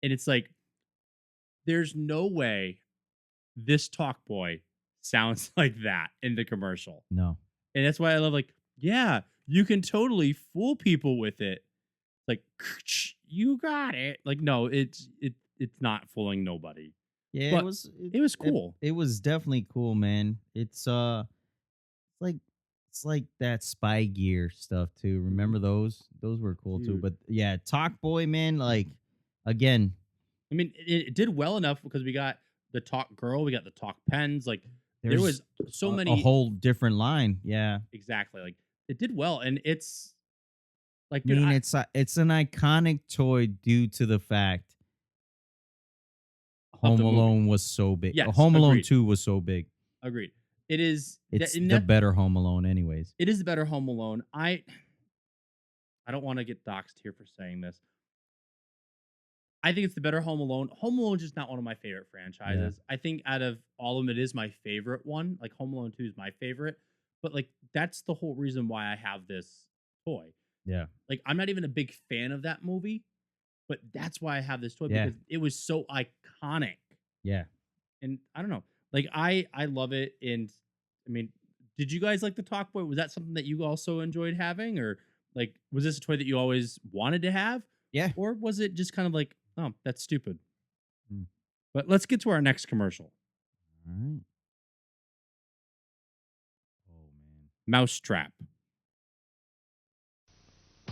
And it's like, there's no way this Talk Boy sounds like that in the commercial. No. And that's why I love, like, yeah, you can totally fool people with it. Like, you got it. Like, no, it's not fooling nobody. Yeah, But it was cool. It was definitely cool, man. It's like that Spy Gear stuff too. Remember those? Those were cool too. Dude. But yeah, Talk Boy, man, like again. I mean, it did well enough because we got the Talk Girl, we got the Talk Pens. Like, there was so many. A whole different line. Yeah. Exactly. Like, it did well. And it's like, I dude, mean, it's an iconic toy due to the fact Of the Home movie. Alone was so big. Yes, Home Alone agreed. 2 was so big. Agreed. It is. It's and the that- better Home Alone, anyways. It is the better Home Alone. I don't want to get doxxed here for saying this. I think it's the better Home Alone. Home Alone is just not one of my favorite franchises. I think out of all of them, it is my favorite one. Like, Home Alone 2 is my favorite. But, like, that's the whole reason why I have this toy. Yeah. Like, I'm not even a big fan of that movie, but that's why I have this toy, Yeah. because it was so iconic. Yeah. And I don't know. Like, I love it. And, I mean, did you guys like the Talk Boy? Was that something that you also enjoyed having? Or, like, was this a toy that you always wanted to have? Yeah. Or was it just kind of like, oh, that's stupid? Mm. But let's get to our next commercial. All right. Oh man. Mousetrap.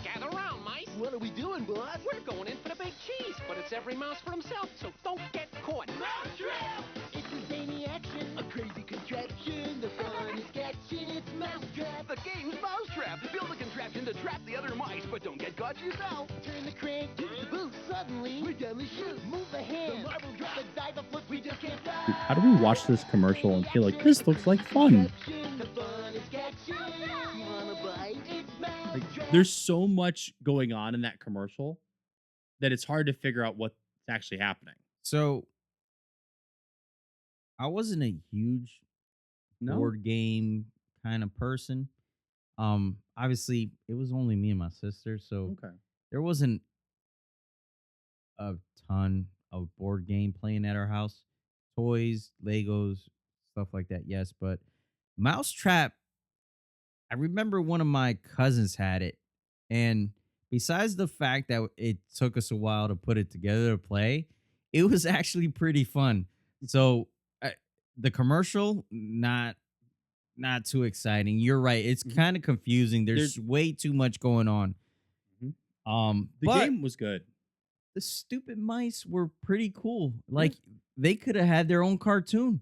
Gather round, mice. What are we doing, boss? We're going in for the big cheese, but it's every mouse for himself, so don't get caught. It's the funny action. A crazy contraption. The fun is catching. It's Mousetrap. The game's Mousetrap. Build a contraption to trap the other mice, but don't get caught yourself. Turn the crank, do the boost. Suddenly, we're down the chute. Move the hand. The marble drop. The dive flip. We just can't stop. Dude, how do we watch this commercial and feel like this looks like fun? The fun is catching. You wanna bite? It's Like, Mousetrap. there's so much going on in that commercial that it's hard to figure out what's actually happening. So I wasn't a huge board game kind of person. Obviously it was only me and my sister, so Okay. there wasn't a ton of board game playing at our house. Toys, Legos, stuff like that, yes. But Mousetrap, I remember one of my cousins had it. And besides the fact that it took us a while to put it together to play, it was actually pretty fun. So the commercial, not too exciting. You're right. It's kind of confusing. There's way too much going on. The But game was good. the stupid mice were pretty cool. Like they could have had their own cartoon.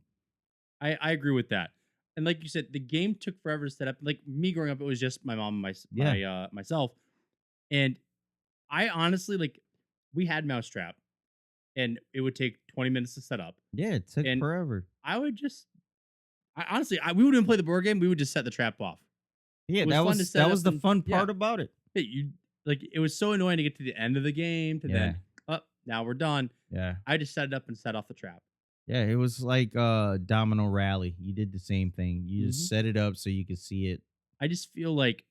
I agree with that. And like you said, the game took forever to set up. Like me growing up, it was just my mom and myself. And I honestly, like, we had Mousetrap, and it would take 20 minutes to set up. Yeah, it took And forever. I would just, we wouldn't even play the board game. We would just set the trap off. Yeah, it was that fun to was set that up was the and- fun yeah. part about it. It was so annoying to get to the end of the game to then, now we're done. Yeah. I just set it up and set off the trap. Yeah, it was like Domino Rally. You did the same thing. You just set it up so you could see it. I just feel like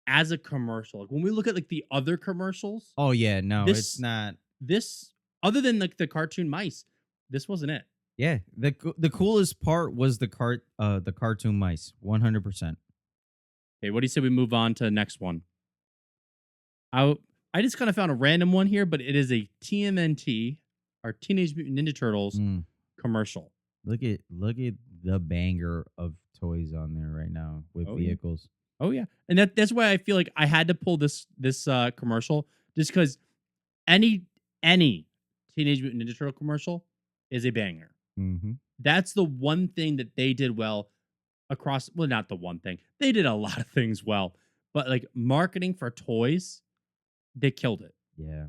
as a commercial, like when we look at like the other commercials, Oh yeah, no, This- it's not. this other than like the cartoon mice, this wasn't it. Yeah, the coolest part was the cartoon mice. 100%. Okay, what do you say we move on to the next one? I just kind of found a random one here, but it is a TMNT, our Teenage Mutant Ninja Turtles commercial. Look at the banger of toys on there right now with Oh, yeah. vehicles. Oh yeah, and that's why I feel like I had to pull this commercial just because any Teenage Mutant Ninja Turtle commercial is a banger. Mm-hmm. That's the one thing that they did well across. Well, not the one thing. They did a lot of things well, but like marketing for toys, they killed it. Yeah.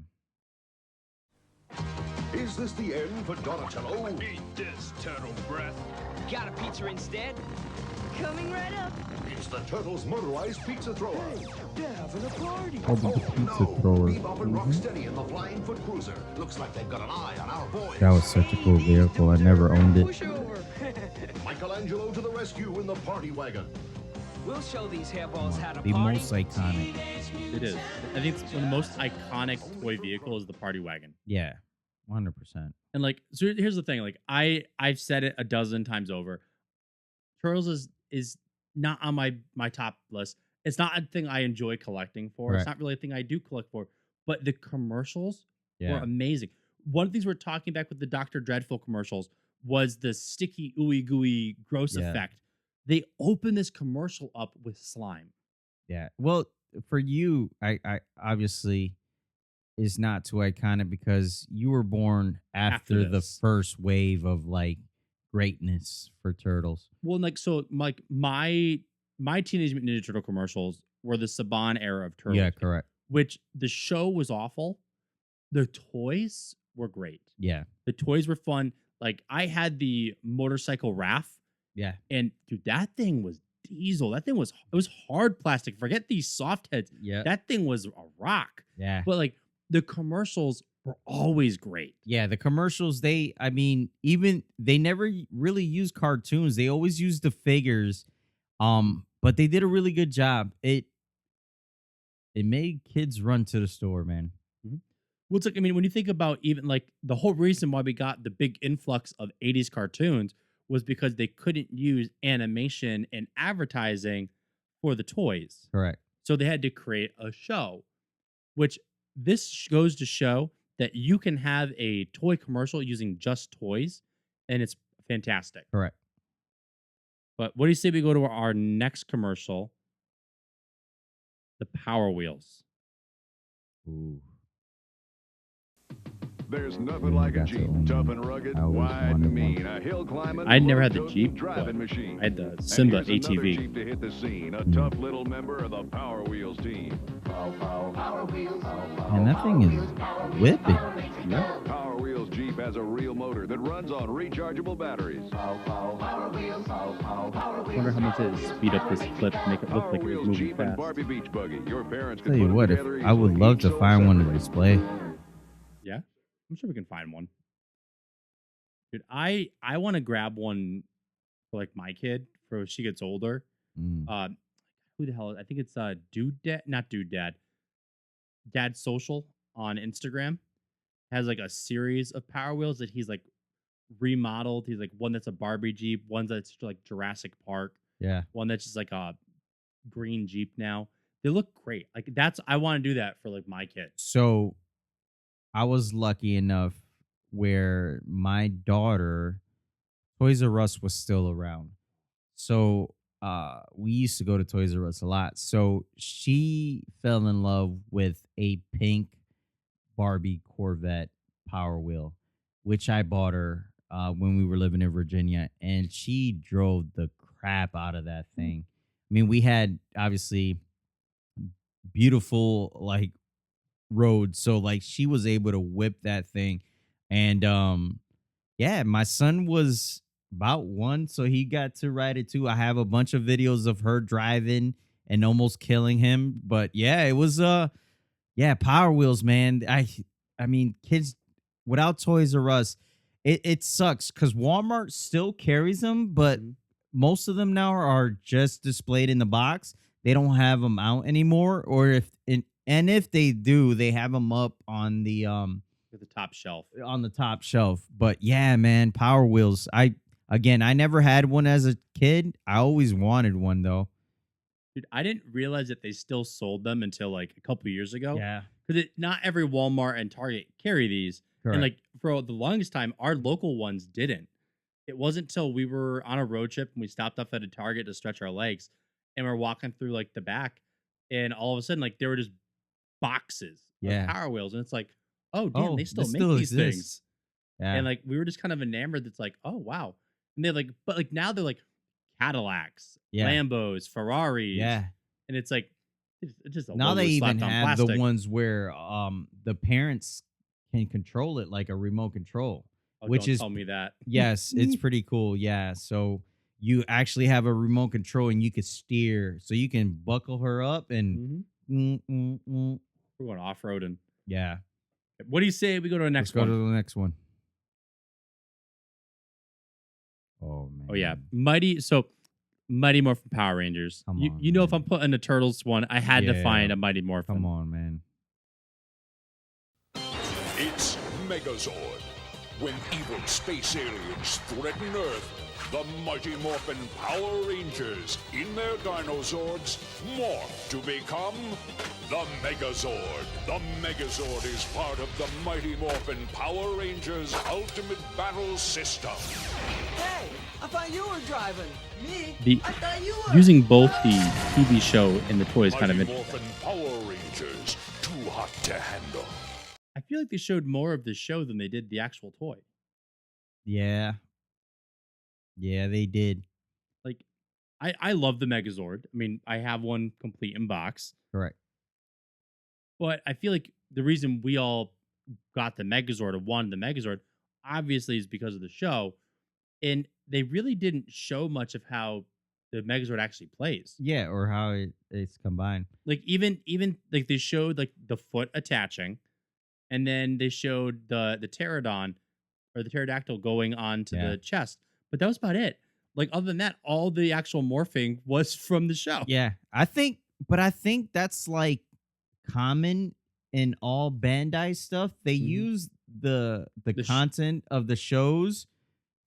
Is this the end for Donatello? Eat this, turtle breath. Got a pizza instead? Coming right up. It's the Turtles motorized pizza thrower. They're having a party. Oh no! Bebop and Rocksteady and the Flying Foot Cruiser. Looks like they've got an eye on our boys. That was such a cool vehicle. I never owned it. Push over. Michelangelo to the rescue in the party wagon. We'll show these hairballs how to The party. most iconic. It is. I think it's one of the most iconic toy vehicles is the party wagon. Yeah. 100%. And like, so here's the thing. Like, I've said it a dozen times over. Turtles is not on my top list. It's not a thing I enjoy collecting for. Right. It's not really a thing I do collect for. But the commercials were Yeah. amazing. One of the things we're talking back with the Dr. Dreadful commercials was the sticky, ooey gooey, gross Yeah. effect. They opened this commercial up with slime. Yeah. Well, for you, I obviously is not too iconic because you were born after the this. first wave of like greatness for Turtles. Well, like, so like my Teenage Mutant Ninja Turtle commercials were the Saban era of Turtles. Yeah, correct. Which the show was awful. The toys were great. Yeah. The toys were fun. Like, I had the motorcycle Raph, Yeah. and dude, that thing was diesel. It was hard plastic. Forget these soft heads. Yeah. That thing was a rock. Yeah. But like the commercials were always great. Yeah, the commercials, they never really use cartoons. They always use the figures. But they did a really good job. It made kids run to the store, man. Well, it's like, I mean, when you think about even like the whole reason why we got the big influx of 80s cartoons was because they couldn't use animation and advertising for the toys. Correct. So they had to create a show, which this goes to show that you can have a toy commercial using just toys, and it's fantastic. Correct. But what do you say we go to our next commercial? The Power Wheels. Ooh. There's nothing like a Jeep, tough and rugged, I always wide wanted and mean, one. a hill climbing, I never had the road Jeep, driving but machine. I had the Simba And here's another ATV. Jeep to hit the scene, a tough little member of the Power Wheels team. And that thing is whipping. Power Wheels Jeep has a real motor that runs on rechargeable batteries. I wonder how much it is speed up this clip to make it look Power like it was Wheels moving Jeep and fast. Barbie Beach Buggy. Your parents Tell could you put what, it if together I would easily, love each to sold find one to separately. display. Yeah, I'm sure we can find one. Dude, I want to grab one for like my kid for when she gets older. Mm. Who the hell? I think it's Dude Dad, not Dude Dad. Dad Social on Instagram has like a series of Power Wheels that he's like remodeled. He's like one that's a Barbie Jeep, one that's like Jurassic Park, Yeah. one that's just like a green Jeep now. They look great. Like I want to do that for like my kid. So I was lucky enough where my daughter, Toys R Us was still around. So we used to go to Toys R Us a lot. So she fell in love with a pink Barbie Corvette Power Wheel, which I bought her when we were living in Virginia, and she drove the crap out of that thing. I mean, we had obviously beautiful like roads, so like she was able to whip that thing, and yeah, my son was about 1, so he got to ride it too. I have a bunch of videos of her driving and almost killing him, but yeah, it was yeah, Power Wheels, man. I mean, kids without Toys R Us, it sucks because Walmart still carries them, but most of them now are just displayed in the box. They don't have them out anymore, or if they do, they have them up on the At the top shelf. But yeah, man, Power Wheels. I never had one as a kid. I always wanted one though. Dude, I didn't realize that they still sold them until like a couple years ago. Yeah. Because not every Walmart and Target carry these. Correct. And like for the longest time, our local ones didn't. It wasn't until we were on a road trip and we stopped off at a Target to stretch our legs and we're walking through like the back, and all of a sudden, like there were just boxes of Power Wheels. And it's like, oh damn, they still make these things. Yeah. And like we were just kind of enamored. That's like, oh wow. And they're like, but like now they're like Cadillacs, Lambos, Ferraris. Yeah. And it's like it's just a now logo they even slapped on have plastic. the ones where the parents can control it like a remote control. Oh, which don't is tell me that. Yes, it's pretty cool. Yeah. So you actually have a remote control and you could steer. So you can buckle her up and We're going off roading. yeah. What do you say we go to the next Let's one? go to the next one. Oh man. Oh yeah, Mighty Morphin Power Rangers. Come You, on, you know, if man. I'm putting a Turtles one, I had to Yeah. find a Mighty Morphin. Come on, man. It's Megazord. When evil space aliens threaten Earth, the Mighty Morphin Power Rangers, in their Dinozords, morph to become the Megazord. The Megazord is part of the Mighty Morphin Power Rangers Ultimate Battle System. Hey, I thought you were driving. Me? I thought you were. Using both the TV show and the toys kind of Mighty interesting. Morphin Power Rangers, too hot to handle. I feel like they showed more of the show than they did the actual toy. Yeah. Yeah, they did. Like, I love the Megazord. I mean, I have one complete in box. Correct. But I feel like the reason we all got the Megazord or wanted the Megazord, obviously, is because of the show. And they really didn't show much of how the Megazord actually plays. Yeah, or how it's combined. Like even like they showed like the foot attaching, and then they showed the pterodon or the pterodactyl going onto the chest. But that was about it. Like other than that, all the actual morphing was from the show. Yeah, I think that's like common in all Bandai stuff. They use the content of the shows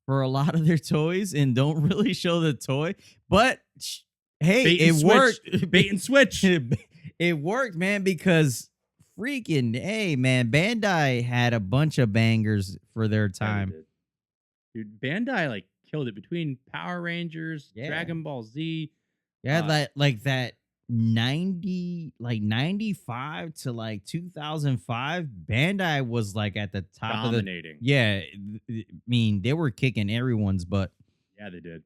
for a lot of their toys and don't really show the toy. But hey, it worked. Bait and switch. It worked, man, because freaking hey, man, Bandai had a bunch of bangers for their time. Dude, Bandai like killed it between Power Rangers, Dragon Ball Z. Yeah, that like 95 to like 2005, Bandai was like at the top Dominating. of the. Yeah, I mean, they were kicking everyone's butt. Yeah, they did.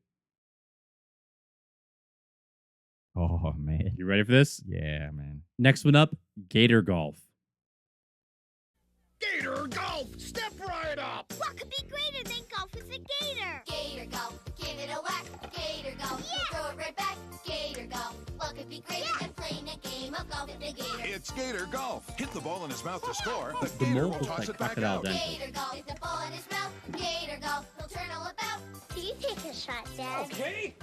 Oh, man. You ready for this? Yeah, man. Next one up, Gator Golf. Gator Golf! Step right up! What could be greater than golf with a gator? Gator golf, give it a whack. Gator golf, throw it right back. Gator golf, what could be greater than playing a game of golf with a gator? It's Gator Golf. Hit the ball in his mouth to score. The The gator mold will looks toss like it back crocodile out. dentist. Gator golf, with the ball in his mouth. Gator golf, he'll turn all about. Can you take a shot, Dad? Okay.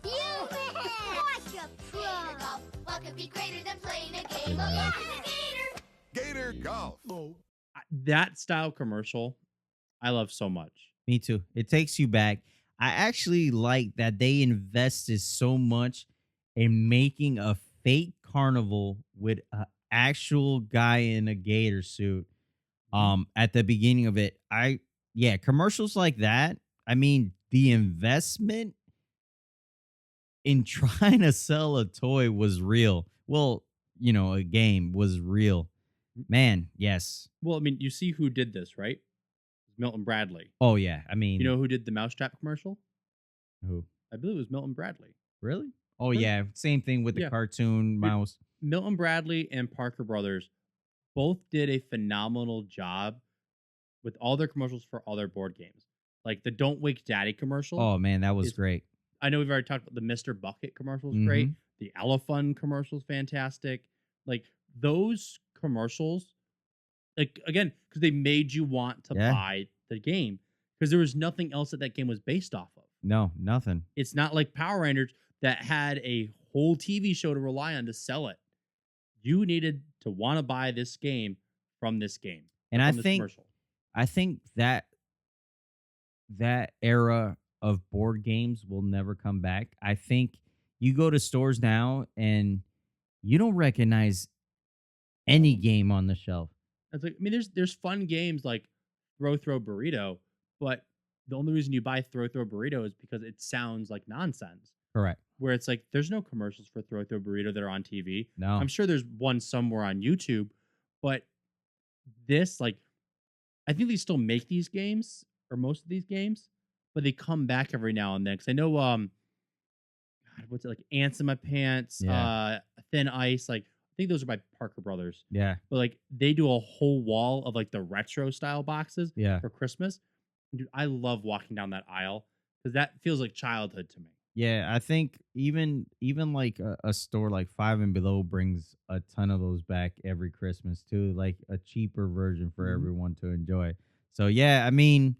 You win! Watch a pro! Gator golf, what could be greater than playing a game of golf with a gator? Gator Golf. That style commercial, I love so much. Me too. It takes you back. I actually like that they invested so much in making a fake carnival with an actual guy in a gator suit. At the beginning of it, commercials like that. I mean, the investment in trying to sell a toy was real. Well, a game was real. Man, yes. Well, I mean, you see who did this, right? Milton Bradley. Oh, yeah. I mean, You know who did the Mousetrap commercial? who? I believe it was Milton Bradley. Really? Oh, Really? yeah. Same thing with the Yeah. cartoon mouse. Milton Bradley and Parker Brothers both did a phenomenal job with all their commercials for all their board games. Like the Don't Wake Daddy commercial. Oh, man, that was is- great. I know we've already talked about the Mr. Bucket commercial is great. The Elephant commercial is fantastic. Like those commercials, like again, because they made you want to Yeah. buy the game because there was nothing else that game was based off of. No, nothing. It's not like Power Rangers that had a whole TV show to rely on to sell it. You needed to want to buy this game from this game. And from I this think commercial. that era of board games will never come back. I think you go to stores now and you don't recognize any game on the shelf. It's like, I mean, there's fun games like Throw Burrito, but the only reason you buy Throw Burrito is because it sounds like nonsense. Correct. Where it's like there's no commercials for Throw Burrito that are on TV. No. I'm sure there's one somewhere on YouTube, but this, like, I think they still make these games or most of these games, but they come back every now and then. Because I know, God, what's it like? Ants in My Pants, Yeah. Thin Ice. Like, I think those are by Parker Brothers. Yeah. But like, they do a whole wall of like the retro style boxes Yeah. for Christmas. And dude, I love walking down that aisle because that feels like childhood to me. Yeah, I think even like a store like Five and Below brings a ton of those back every Christmas too, like a cheaper version for everyone to enjoy. So yeah, I mean,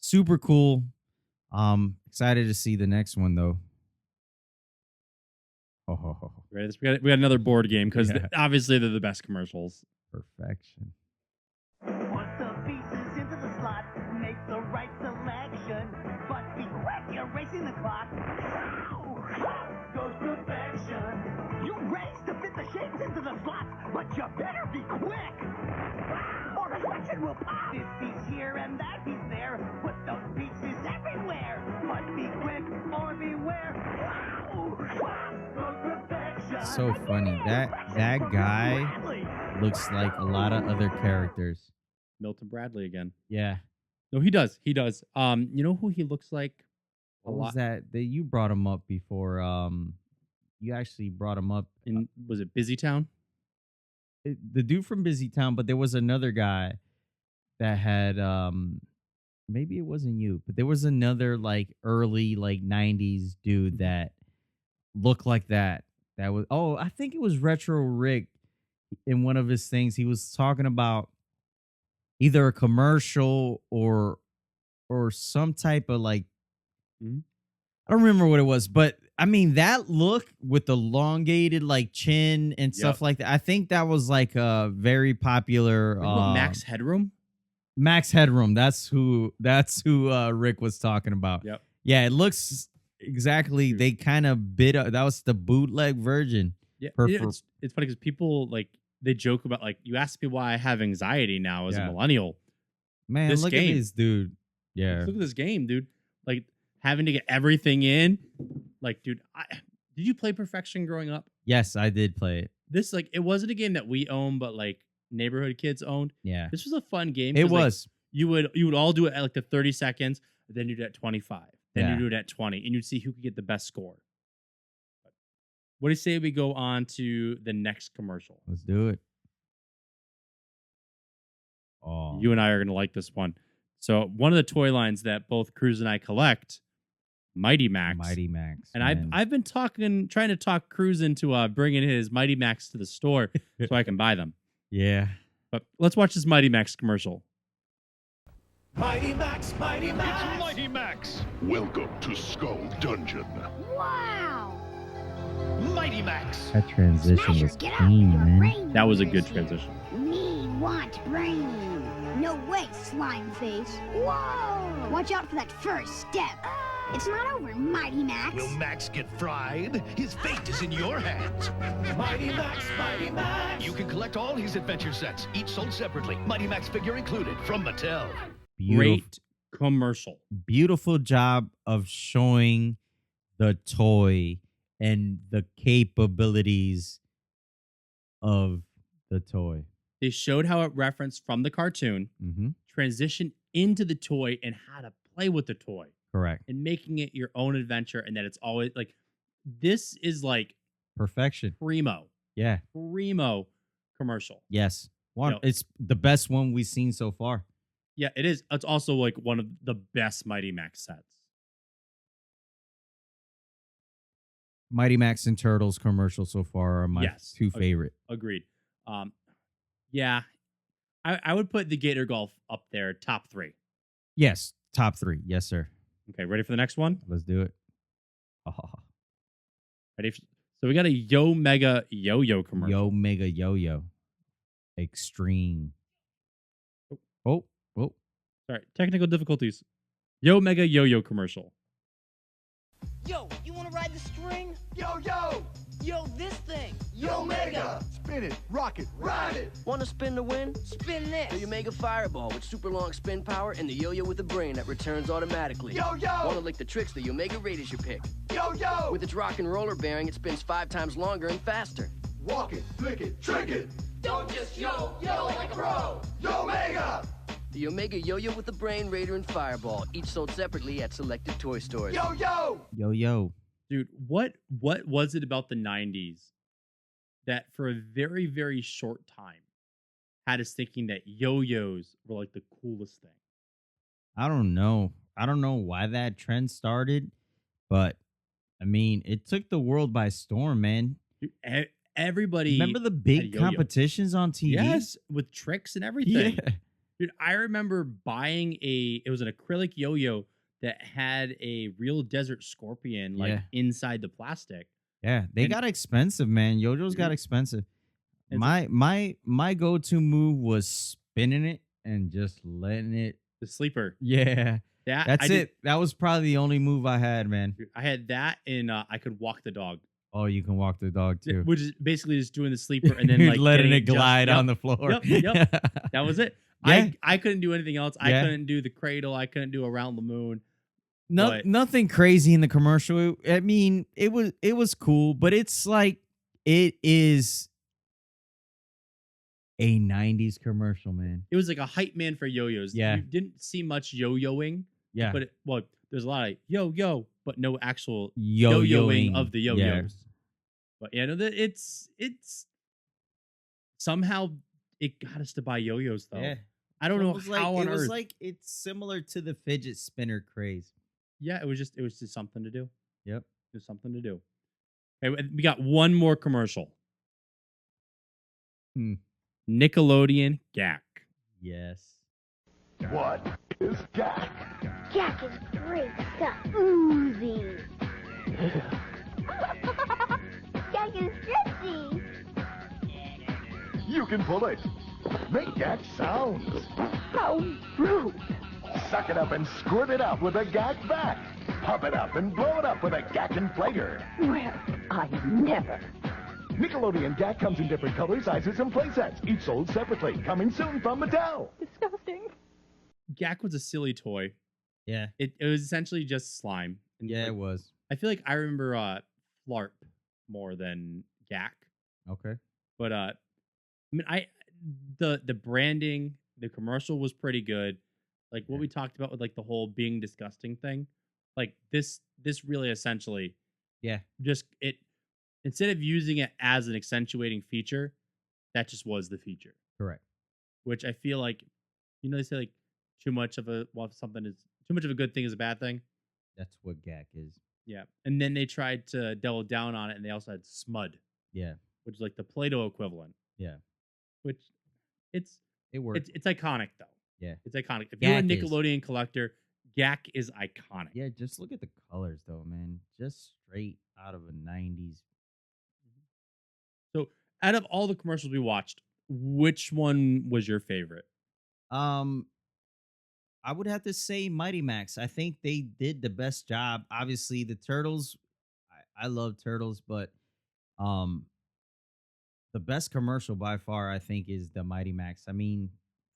super cool. Excited to see the next one though. Oh, Right? We got another board game because Yeah. obviously they're the best commercials. perfection. Put the pieces into the slot, make the right selection. But be quick, you're racing the clock. Goes perfection. You race to fit the shapes into the slots, but you better be quick. Or perfection will pop. This piece here and that piece there. Put those pieces everywhere. But be quick or beware. Goes perfection. So funny. That guy looks like a lot of other characters. Milton Bradley again. Yeah. No, he does. He does. You know who he looks like? What was that? You brought him up before. You actually brought him up. Was it Busy Town? The dude from Busy Town, but there was another guy that had maybe it wasn't you, but there was another like early like 90s dude that looked like that. That was I think it was Retro Rick in one of his things. He was talking about either a commercial or some type of like I don't remember what it was, but I mean that look with the elongated like chin and stuff like that. I think that was like a very popular Max Headroom. Max Headroom. That's who Rick was talking about. Yep. Yeah, it looks exactly. They kind of that was the bootleg version. Yeah, it's funny because people like they joke about like you ask me why I have anxiety now as a millennial. Man, this look game, at this dude. Yeah, look at this game, dude. Like having to get everything in. Like, dude, did you play Perfection growing up? Yes, I did play it. This like it wasn't a game that we owned, but like neighborhood kids owned. Yeah. This was a fun game. It 'cause, like, was. you would all do it at like the 30 seconds, then you do it at 25, then Yeah. you do it at 20, and you'd see who could get the best score. What do you say we go on to the next commercial? Let's do it. Oh. You and I are going to like this one. So one of the toy lines that both Cruz and I collect, Mighty Max. Mighty Max. And man. I've been trying to talk Cruz into bringing his Mighty Max to the store so I can buy them. Yeah. But let's watch this Mighty Max commercial. Mighty Max, Mighty Max. It's Mighty Max. Welcome to Skull Dungeon. Wow! Mighty Max. That transition Smasher, was get up! clean, Your man. brain That was a meter good is here. transition. Me want brain. No way, slime face. Whoa! Watch out for that first step. It's not over, Mighty Max. Will Max get fried? His fate is in your hands. Mighty Max, Mighty Max. You can collect all his adventure sets, each sold separately. Mighty Max figure included from Mattel. Great commercial. Beautiful job of showing the toy and the capabilities of the toy. They showed how it referenced from the cartoon, Mm-hmm. transitioned into the toy, and how to play with the toy. Correct. And making it your own adventure, and that it's always like this is like Perfection. primo Yeah. commercial. Yes. One. You know- It's the best one we've seen so far. Yeah, it is. It's also like one of the best Mighty Max sets. Mighty Max and Turtles commercials so far are my Yes. two favorite. Agreed. Yeah, I would put the Gator Golf up there, top 3. Yes. Top 3. Yes, sir. Okay, ready for the next one? Let's do it. Oh, Ready? So we got a Yo Mega Yo-Yo commercial. Yo Mega Yo-Yo. Extreme. Oh. Sorry, technical difficulties. Yo Mega Yo-Yo commercial. Yo, you want to ride the string? Yo, yo. Yo, this thing. Yo, Mega. Spin it, rock it, ride it. Want to spin to win? Spin this. The Omega Fireball with super long spin power and the yo-yo with a brain that returns automatically. Yo, yo. Want to lick the tricks? The Omega Raid is your pick. Yo, yo. With its rock and roller bearing, it spins 5 times longer and faster. Walk it, flick it, trick it. Don't just yo like a pro. Yo, Mega. The Omega Yo-Yo with the Brain, Raider, and Fireball, each sold separately at selected toy stores. Yo, yo. Yo. Dude, what was it about the 90s that for a very, very short time had us thinking that yo-yos were like the coolest thing? I don't know. I don't know why that trend started, but I mean, it took the world by storm, man. Dude, everybody Remember the had big yo-yos. competitions on TV? Yes, with tricks and everything. Yeah. Dude, I remember buying it was an acrylic yo-yo that had a real desert scorpion like Yeah. inside the plastic. Yeah, they And- got expensive, man. Yo-yos got expensive. It's- My go-to move was spinning it and just letting it. The sleeper. Yeah, That that's I it. did- That was probably the only move I had, man. Dude, I had that and I could walk the dog. Oh, you can walk the dog too. Which is basically just doing the sleeper and then like letting getting it glide just- on the floor. Yep. That was it. Yeah. I couldn't do anything else. I Yeah. couldn't do the cradle. I couldn't do around the moon. No, But- nothing crazy in the commercial. I mean, it was cool, but it's like it is a 90s commercial, man. It was like a hype man for yo-yos. Yeah. You didn't see much yo-yoing, Yeah. but there's a lot of yo-yo, but no actual Yo-yoing yo-yoing of the yo-yos. Yeah. But yeah, no, it's somehow it got us to buy yo-yos though. Yeah. I don't know It was like, how on it was earth. like it's similar to the fidget spinner craze. Yeah, it was just something to do. Yep. It was something to do. Okay, we got one more commercial. Nickelodeon Gak. Yes. What is Gak? Jack is great stuff. Oozy. Jack is sexy. You can pull it. Make Gak sounds. How rude. Suck it up and squirt it out with a Gak vac. Pump it up and blow it up with a Gak inflator. Well, I never. Nickelodeon Gak comes in different colors, sizes, and play sets, each sold separately. Coming soon from Mattel. Disgusting. Gak was a silly toy. Yeah. It was essentially just slime. And Yeah, like, it was. I feel like I remember Flarp more than Gak. Okay. But I mean, the branding, the commercial was pretty good. Like what we talked about with like the whole being disgusting thing. Like this really essentially Yeah. just it instead of using it as an accentuating feature, that just was the feature. Correct. Which I feel like, they say like something is too much of a good thing is a bad thing. That's what GAC is. Yeah. And then they tried to double down on it, and they also had SMUD, Yeah. which is like the Play-Doh equivalent. Yeah. Which It worked. it's iconic though. Yeah. It's iconic. If you're a GAC is. Nickelodeon collector, GAC is iconic. Yeah, just look at the colors though, man. Just straight out of a 90s. So, out of all the commercials we watched, which one was your favorite? I would have to say Mighty Max. I think they did the best job. Obviously, the Turtles, I love Turtles, but the best commercial by far, I think, is the Mighty Max. I mean,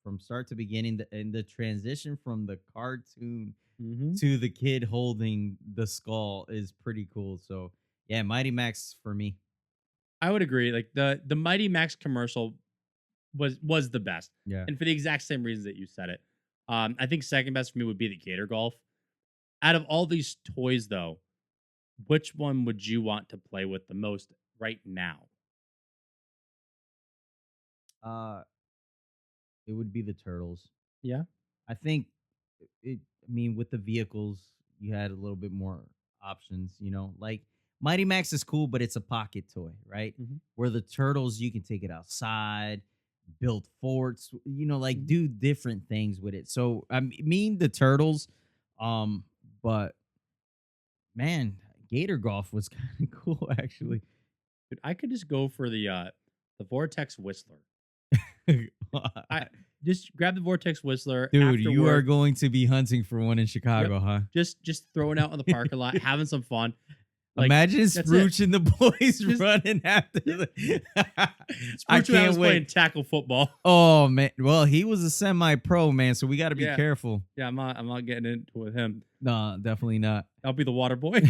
from start to beginning, and the transition from the cartoon to the kid holding the skull is pretty cool. So, yeah, Mighty Max for me. I would agree. Like the Mighty Max commercial was the best. Yeah. And for the exact same reasons that you said it. I think second best for me would be the Gator Golf. Out of all these toys, though, which one would you want to play with the most right now? It would be the Turtles. Yeah. I think I mean, with the vehicles, you had a little bit more options, like Mighty Max is cool, but it's a pocket toy, right? Where the Turtles, you can take it outside, build forts, like do different things with it. So I mean the Turtles, but man, Gator Golf was kind of cool actually. Dude, I could just go for the Vortex Whistler. I just grab the Vortex Whistler. Dude, after you work, are going to be hunting for one in Chicago, huh? Just throwing out in the parking lot, having some fun. Like, imagine Scrooge and the boys Just- running after the. I Scrooge can't was wait. playing tackle football. Oh man, well he was a semi-pro man, so we got to be careful. Yeah, I'm not getting into it with him. No, definitely not. I'll be the water boy.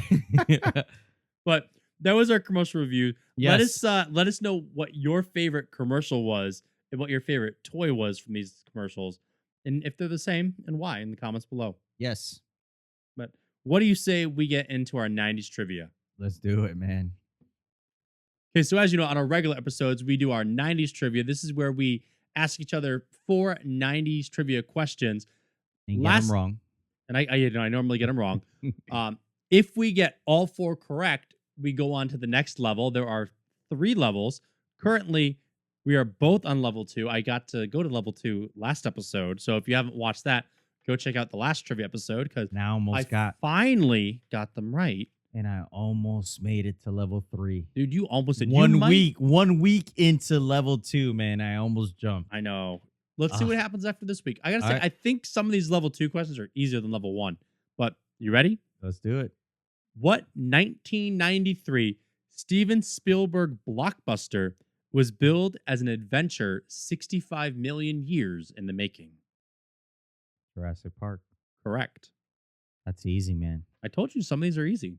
But that was our commercial review. Yes. Let us know what your favorite commercial was and what your favorite toy was from these commercials, and if they're the same and why in the comments below. Yes, But what do you say we get into our 90s trivia? let's do it, man. Okay, so as you know, on our regular episodes, we do our 90s trivia. This is where we ask each other 4 90s trivia questions. And get them wrong. And I normally get them wrong. If we get all 4 correct, we go on to the next level. There are 3 levels. Currently, we are both on level 2. I got to go to level 2 last episode. So if you haven't watched that, go check out the last trivia episode because Now I finally got them right. And I almost made it to level 3. Dude, you almost did. 1 week into level 2, man. I almost jumped. I know. Let's see what happens after this week. I gotta say, All right. I think some of these level 2 questions are easier than level 1. But you ready? Let's do it. What 1993 Steven Spielberg blockbuster was billed as an adventure 65 million years in the making? Jurassic Park. Correct. That's easy, man. I told you some of these are easy.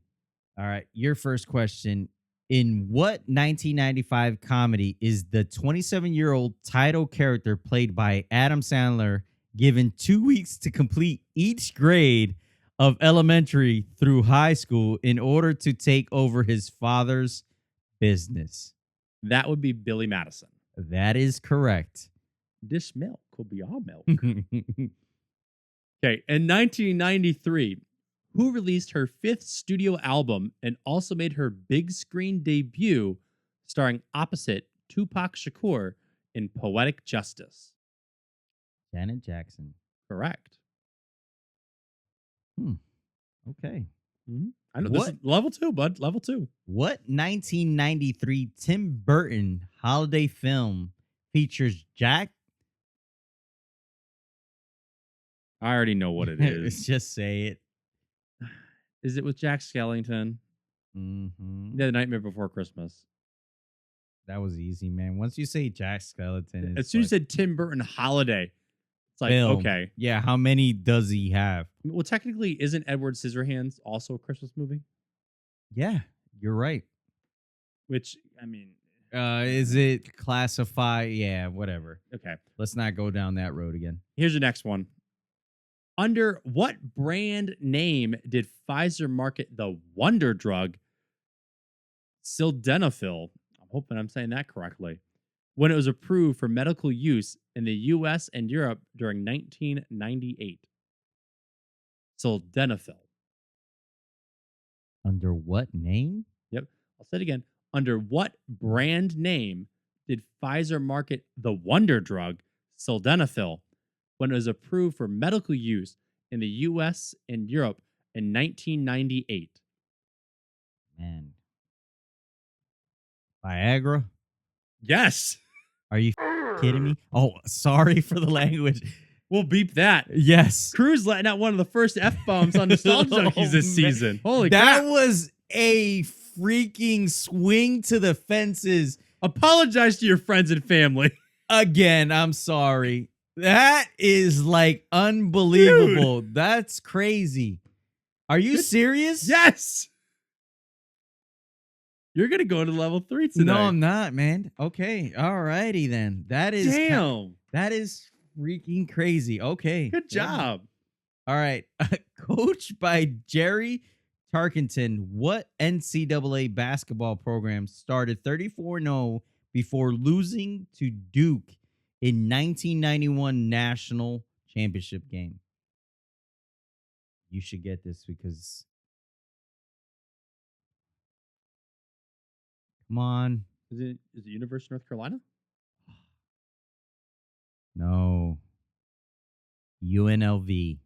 All right. Your first question. In what 1995 comedy is the 27-year-old title character played by Adam Sandler given 2 weeks to complete each grade of elementary through high school in order to take over his father's business? That would be Billy Madison. That is correct. This milk could be our milk. Okay, in 1993, who released her 5th studio album and also made her big screen debut starring opposite Tupac Shakur in Poetic Justice? Janet Jackson. Correct. Okay. I know this is level 2, bud. Level 2. What 1993 Tim Burton holiday film features Jack? I already know what it is. Just say it. Is it with Jack Skellington? Mm-hmm. The Nightmare Before Christmas. That was easy, man. Once you say Jack Skellington, As soon as you said Tim Burton holiday, it's like, film. okay. Yeah, how many does he have? Well, technically, isn't Edward Scissorhands also a Christmas movie? Yeah, you're right. Which, I mean, Is it classified? Yeah, whatever. okay. Let's not go down that road again. Here's the next one. Under what brand name did Pfizer market the wonder drug sildenafil? I'm hoping I'm saying that correctly. When it was approved for medical use in the US and Europe during 1998. Sildenafil. Under what name? Yep. I'll say it again. Under what brand name did Pfizer market the wonder drug sildenafil when it was approved for medical use in the US and Europe in 1998? Man. Viagra? Yes. Are you kidding me? Oh, sorry for the language. We'll beep that. Yes. Cruz letting out one of the first F-bombs on Nostalgia Junkies this season. Holy that crap. was a freaking swing to the fences. Apologize to your friends and family. Again, I'm sorry. That is like unbelievable. Dude. That's crazy. Are you serious? Yes. You're going to go to level 3 today. No, I'm not, man. Okay. All righty then. That is Damn. That is freaking crazy. Okay. Good job. All right. Coached by Jerry Tarkenton, what NCAA basketball program started 34-0 before losing to Duke in 1991 national championship game? You should get this because come on. Is it University of North Carolina? No. UNLV.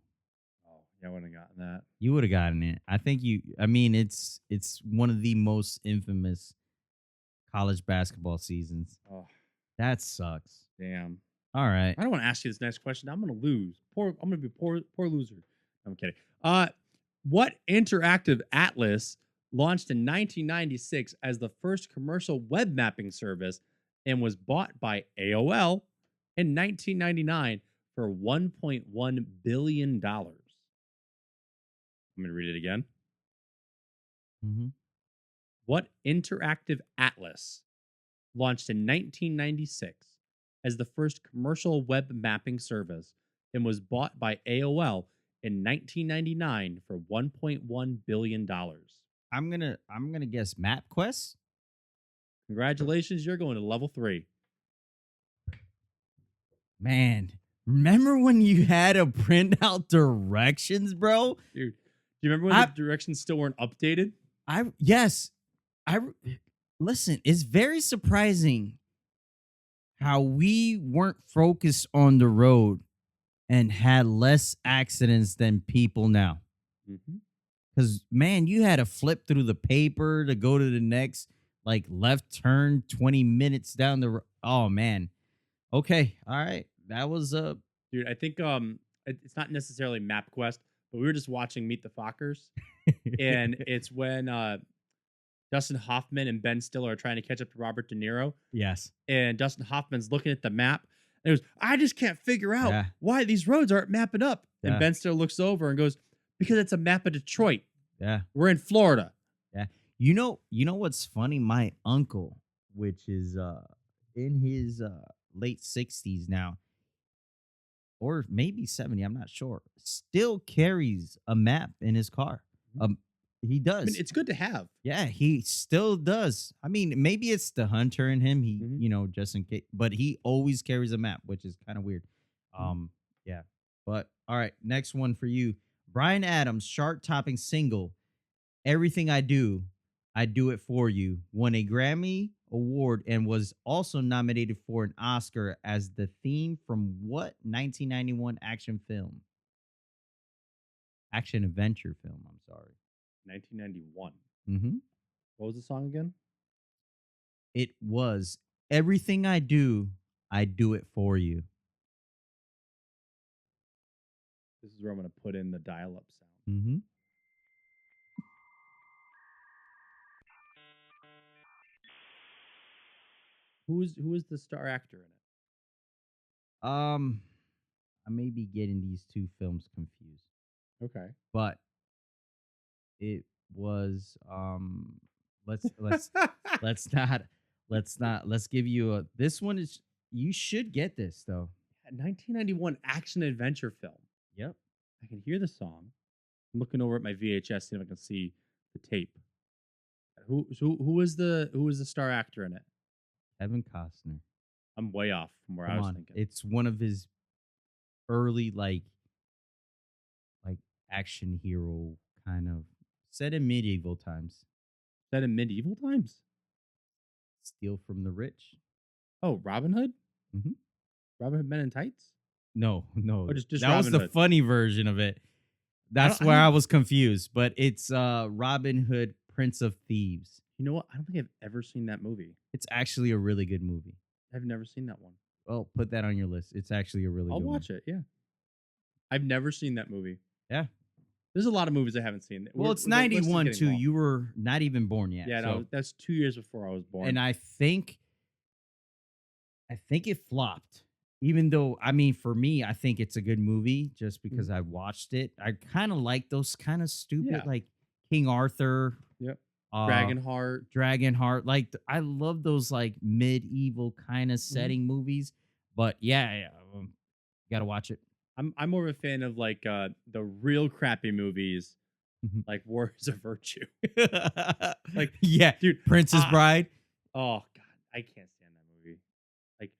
Oh, yeah, I wouldn't have gotten that. You would have gotten it. I think it's one of the most infamous college basketball seasons. Oh, That sucks. damn. All right. I don't want to ask you this next question. I'm going to lose. I'm going to be poor loser. I'm kidding. What interactive atlas launched in 1996 as the first commercial web mapping service and was bought by AOL in 1999 for $1.1 billion? I'm going to read it again. Mm-hmm. What interactive atlas launched in 1996 as the first commercial web mapping service and was bought by AOL in 1999 for $1.1 billion? I'm gonna guess MapQuest. Congratulations, you're going to level 3. Man, remember when you had to print out directions, bro? Dude, do you remember when the directions still weren't updated? Listen, it's very surprising how we weren't focused on the road and had less accidents than people now. Mm-hmm. Because, man, you had to flip through the paper to go to the next, like, left turn 20 minutes down the road. Oh, man. Okay. All right. That was Dude, I think it's not necessarily MapQuest, but we were just watching Meet the Fockers, and it's when Dustin Hoffman and Ben Stiller are trying to catch up to Robert De Niro. Yes. And Dustin Hoffman's looking at the map, and he goes, I just can't figure out why these roads aren't mapping up. Yeah. And Ben Stiller looks over and goes, because it's a map of Detroit. Yeah. We're in Florida. Yeah. You know what's funny? My uncle, which is in his late 60s now, or maybe 70, I'm not sure, still carries a map in his car. He does. I mean, it's good to have. Yeah, he still does. I mean, maybe it's the hunter in him. He, just in case, but he always carries a map, which is kind of weird. Yeah. But all right, next one for you. Bryan Adams' chart-topping single, Everything I Do It For You, won a Grammy Award and was also nominated for an Oscar as the theme from what 1991 action adventure film, I'm sorry. 1991. Mm-hmm. What was the song again? It was Everything I Do It For You. This is where I'm going to put in the dial-up sound. Mm-hmm. Who is the star actor in it? I may be getting these two films confused. Okay. But it was let's not let's give you a this one is you should get this though. 1991 action adventure film. Yep. I can hear the song. I'm looking over at my VHS, see if I can see the tape. Who was the star actor in it? Kevin Costner. I'm way off from where I Come was on. thinking. It's one of his early like action hero kind of set in medieval times. Is that in medieval times? Steal from the rich. Oh, Robin Hood? Mm-hmm. Robin Hood Men in Tights? No. Oh, just that Robin was the Hood. funny version of it. That's where I was confused, but it's Robin Hood, Prince of Thieves. You know what? I don't think I've ever seen that movie. It's actually a really good movie. I've never seen that one. Well, put that on your list. It's actually a really I'll good watch it, yeah. I've never seen that movie. Yeah. There's a lot of movies I haven't seen. Well, it's 91 too. You were not even born yet. Yeah, no, that's 2 years before I was born. And I think it flopped. Even though, I mean, for me, I think it's a good movie just because I watched it. I kind of like those kind of stupid, like King Arthur. Yep. Dragonheart. Like, I love those like medieval kind of setting movies. But yeah, got to watch it. I'm more of a fan of like the real crappy movies, like War is a Virtue. Like, yeah, dude, Princess Bride. Oh God, I can't stand that movie. Like,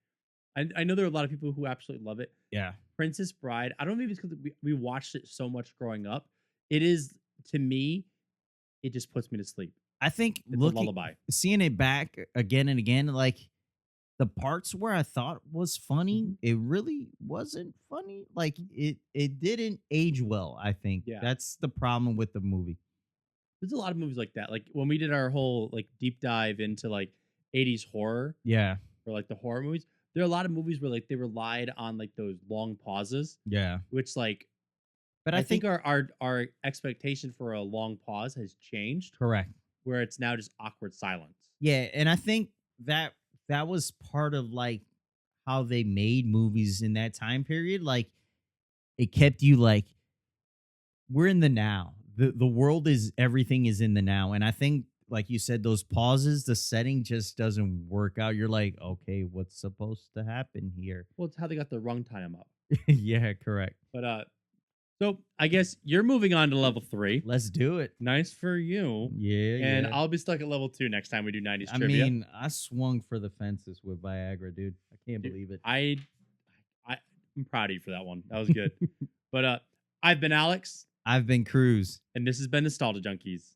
I know there are a lot of people who absolutely love it. Yeah, Princess Bride. I don't know if it's because we watched it so much growing up. It is, to me, it just puts me to sleep. I think it's a lullaby. Seeing it back again and again, like the parts where I thought was funny, it really wasn't funny. Like it didn't age well, I think. Yeah. That's the problem with the movie. There's a lot of movies like that. Like when we did our whole like deep dive into like 80s horror. Yeah. Or like the horror movies. There are a lot of movies where like they relied on like those long pauses. Yeah. Which like but I think our expectation for a long pause has changed. Correct. Where it's now just awkward silence. Yeah, and I think that was part of like how they made movies in that time period. Like it kept you like we're in the now. The world is everything is in the now. And I think like you said, those pauses, the setting just doesn't work out. You're like, okay, what's supposed to happen here? Well, it's how they got the runtime up. Yeah, correct. But so I guess you're moving on to level 3. Let's do it. Nice for you. Yeah. And I'll be stuck at level 2 next time we do 90s I trivia. mean, I swung for the fences with Viagra, dude. I can't believe it. I'm proud of you for that one. That was good. But I've been Alex. I've been Cruz. And this has been Nostalgia Junkies.